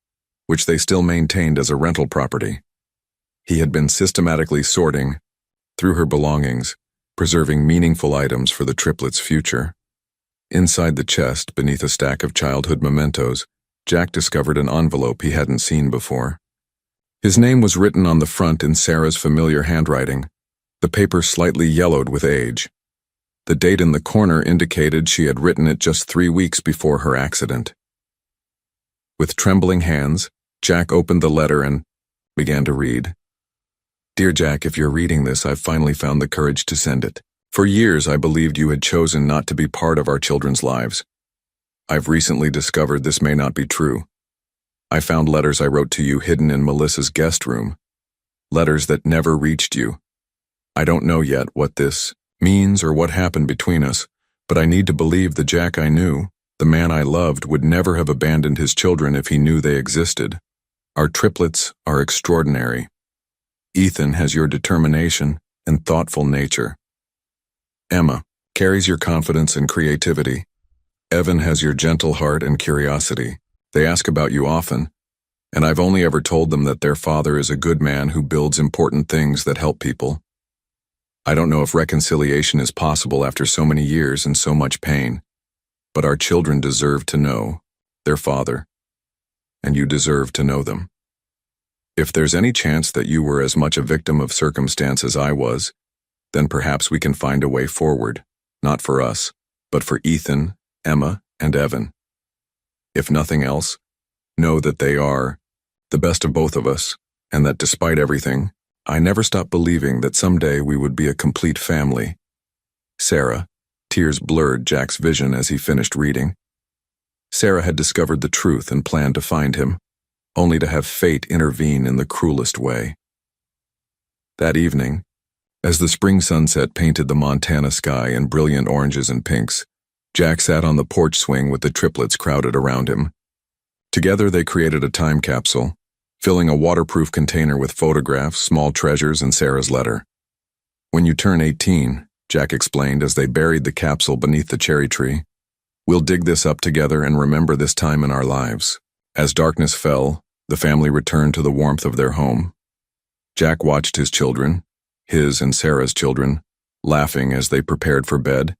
which they still maintained as a rental property. He had been systematically sorting through her belongings, preserving meaningful items for the triplets' future. Inside the chest, beneath a stack of childhood mementos, Jack discovered an envelope he hadn't seen before. His name was written on the front in Sarah's familiar handwriting, the paper slightly yellowed with age. The date in the corner indicated she had written it just 3 weeks before her accident. With trembling hands, Jack opened the letter and began to read. "Dear Jack, if you're reading this, I've finally found the courage to send it. For years, I believed you had chosen not to be part of our children's lives. I've recently discovered this may not be true. I found letters I wrote to you hidden in Melissa's guest room, letters that never reached you. I don't know yet what this means or what happened between us, but I need to believe the Jack I knew, the man I loved, would never have abandoned his children if he knew they existed. Our triplets are extraordinary. Ethan has your determination and thoughtful nature. Emma carries your confidence and creativity. Evan has your gentle heart and curiosity. They ask about you often, and I've only ever told them that their father is a good man who builds important things that help people. I don't know if reconciliation is possible after so many years and so much pain, but our children deserve to know their father, and you deserve to know them. If there's any chance that you were as much a victim of circumstance as I was, then perhaps we can find a way forward, not for us, but for Ethan, Emma, and Evan. If nothing else, know that they are the best of both of us, and that despite everything, I never stopped believing that someday we would be a complete family. Sarah." Tears blurred Jack's vision as he finished reading. Sarah had discovered the truth and planned to find him. only to have fate intervene in the cruelest way. That evening, as the spring sunset painted the Montana sky in brilliant oranges and pinks, Jack sat on the porch swing with the triplets crowded around him. Together they created a time capsule, filling a waterproof container with photographs, small treasures, and Sarah's letter. "When you turn 18, Jack explained as they buried the capsule beneath the cherry tree, "we'll dig this up together and remember this time in our lives." As darkness fell, the family returned to the warmth of their home. Jack watched his children, his and Sarah's children, laughing as they prepared for bed,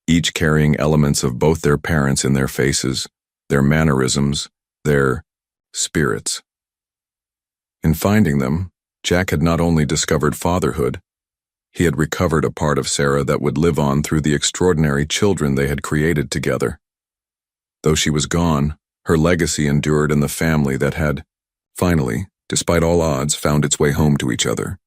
each carrying elements of both their parents in their faces, their mannerisms, their spirits. In finding them, Jack had not only discovered fatherhood, he had recovered a part of Sarah that would live on through the extraordinary children they had created together. Though she was gone, her legacy endured in the family that had, finally, despite all odds, found its way home to each other.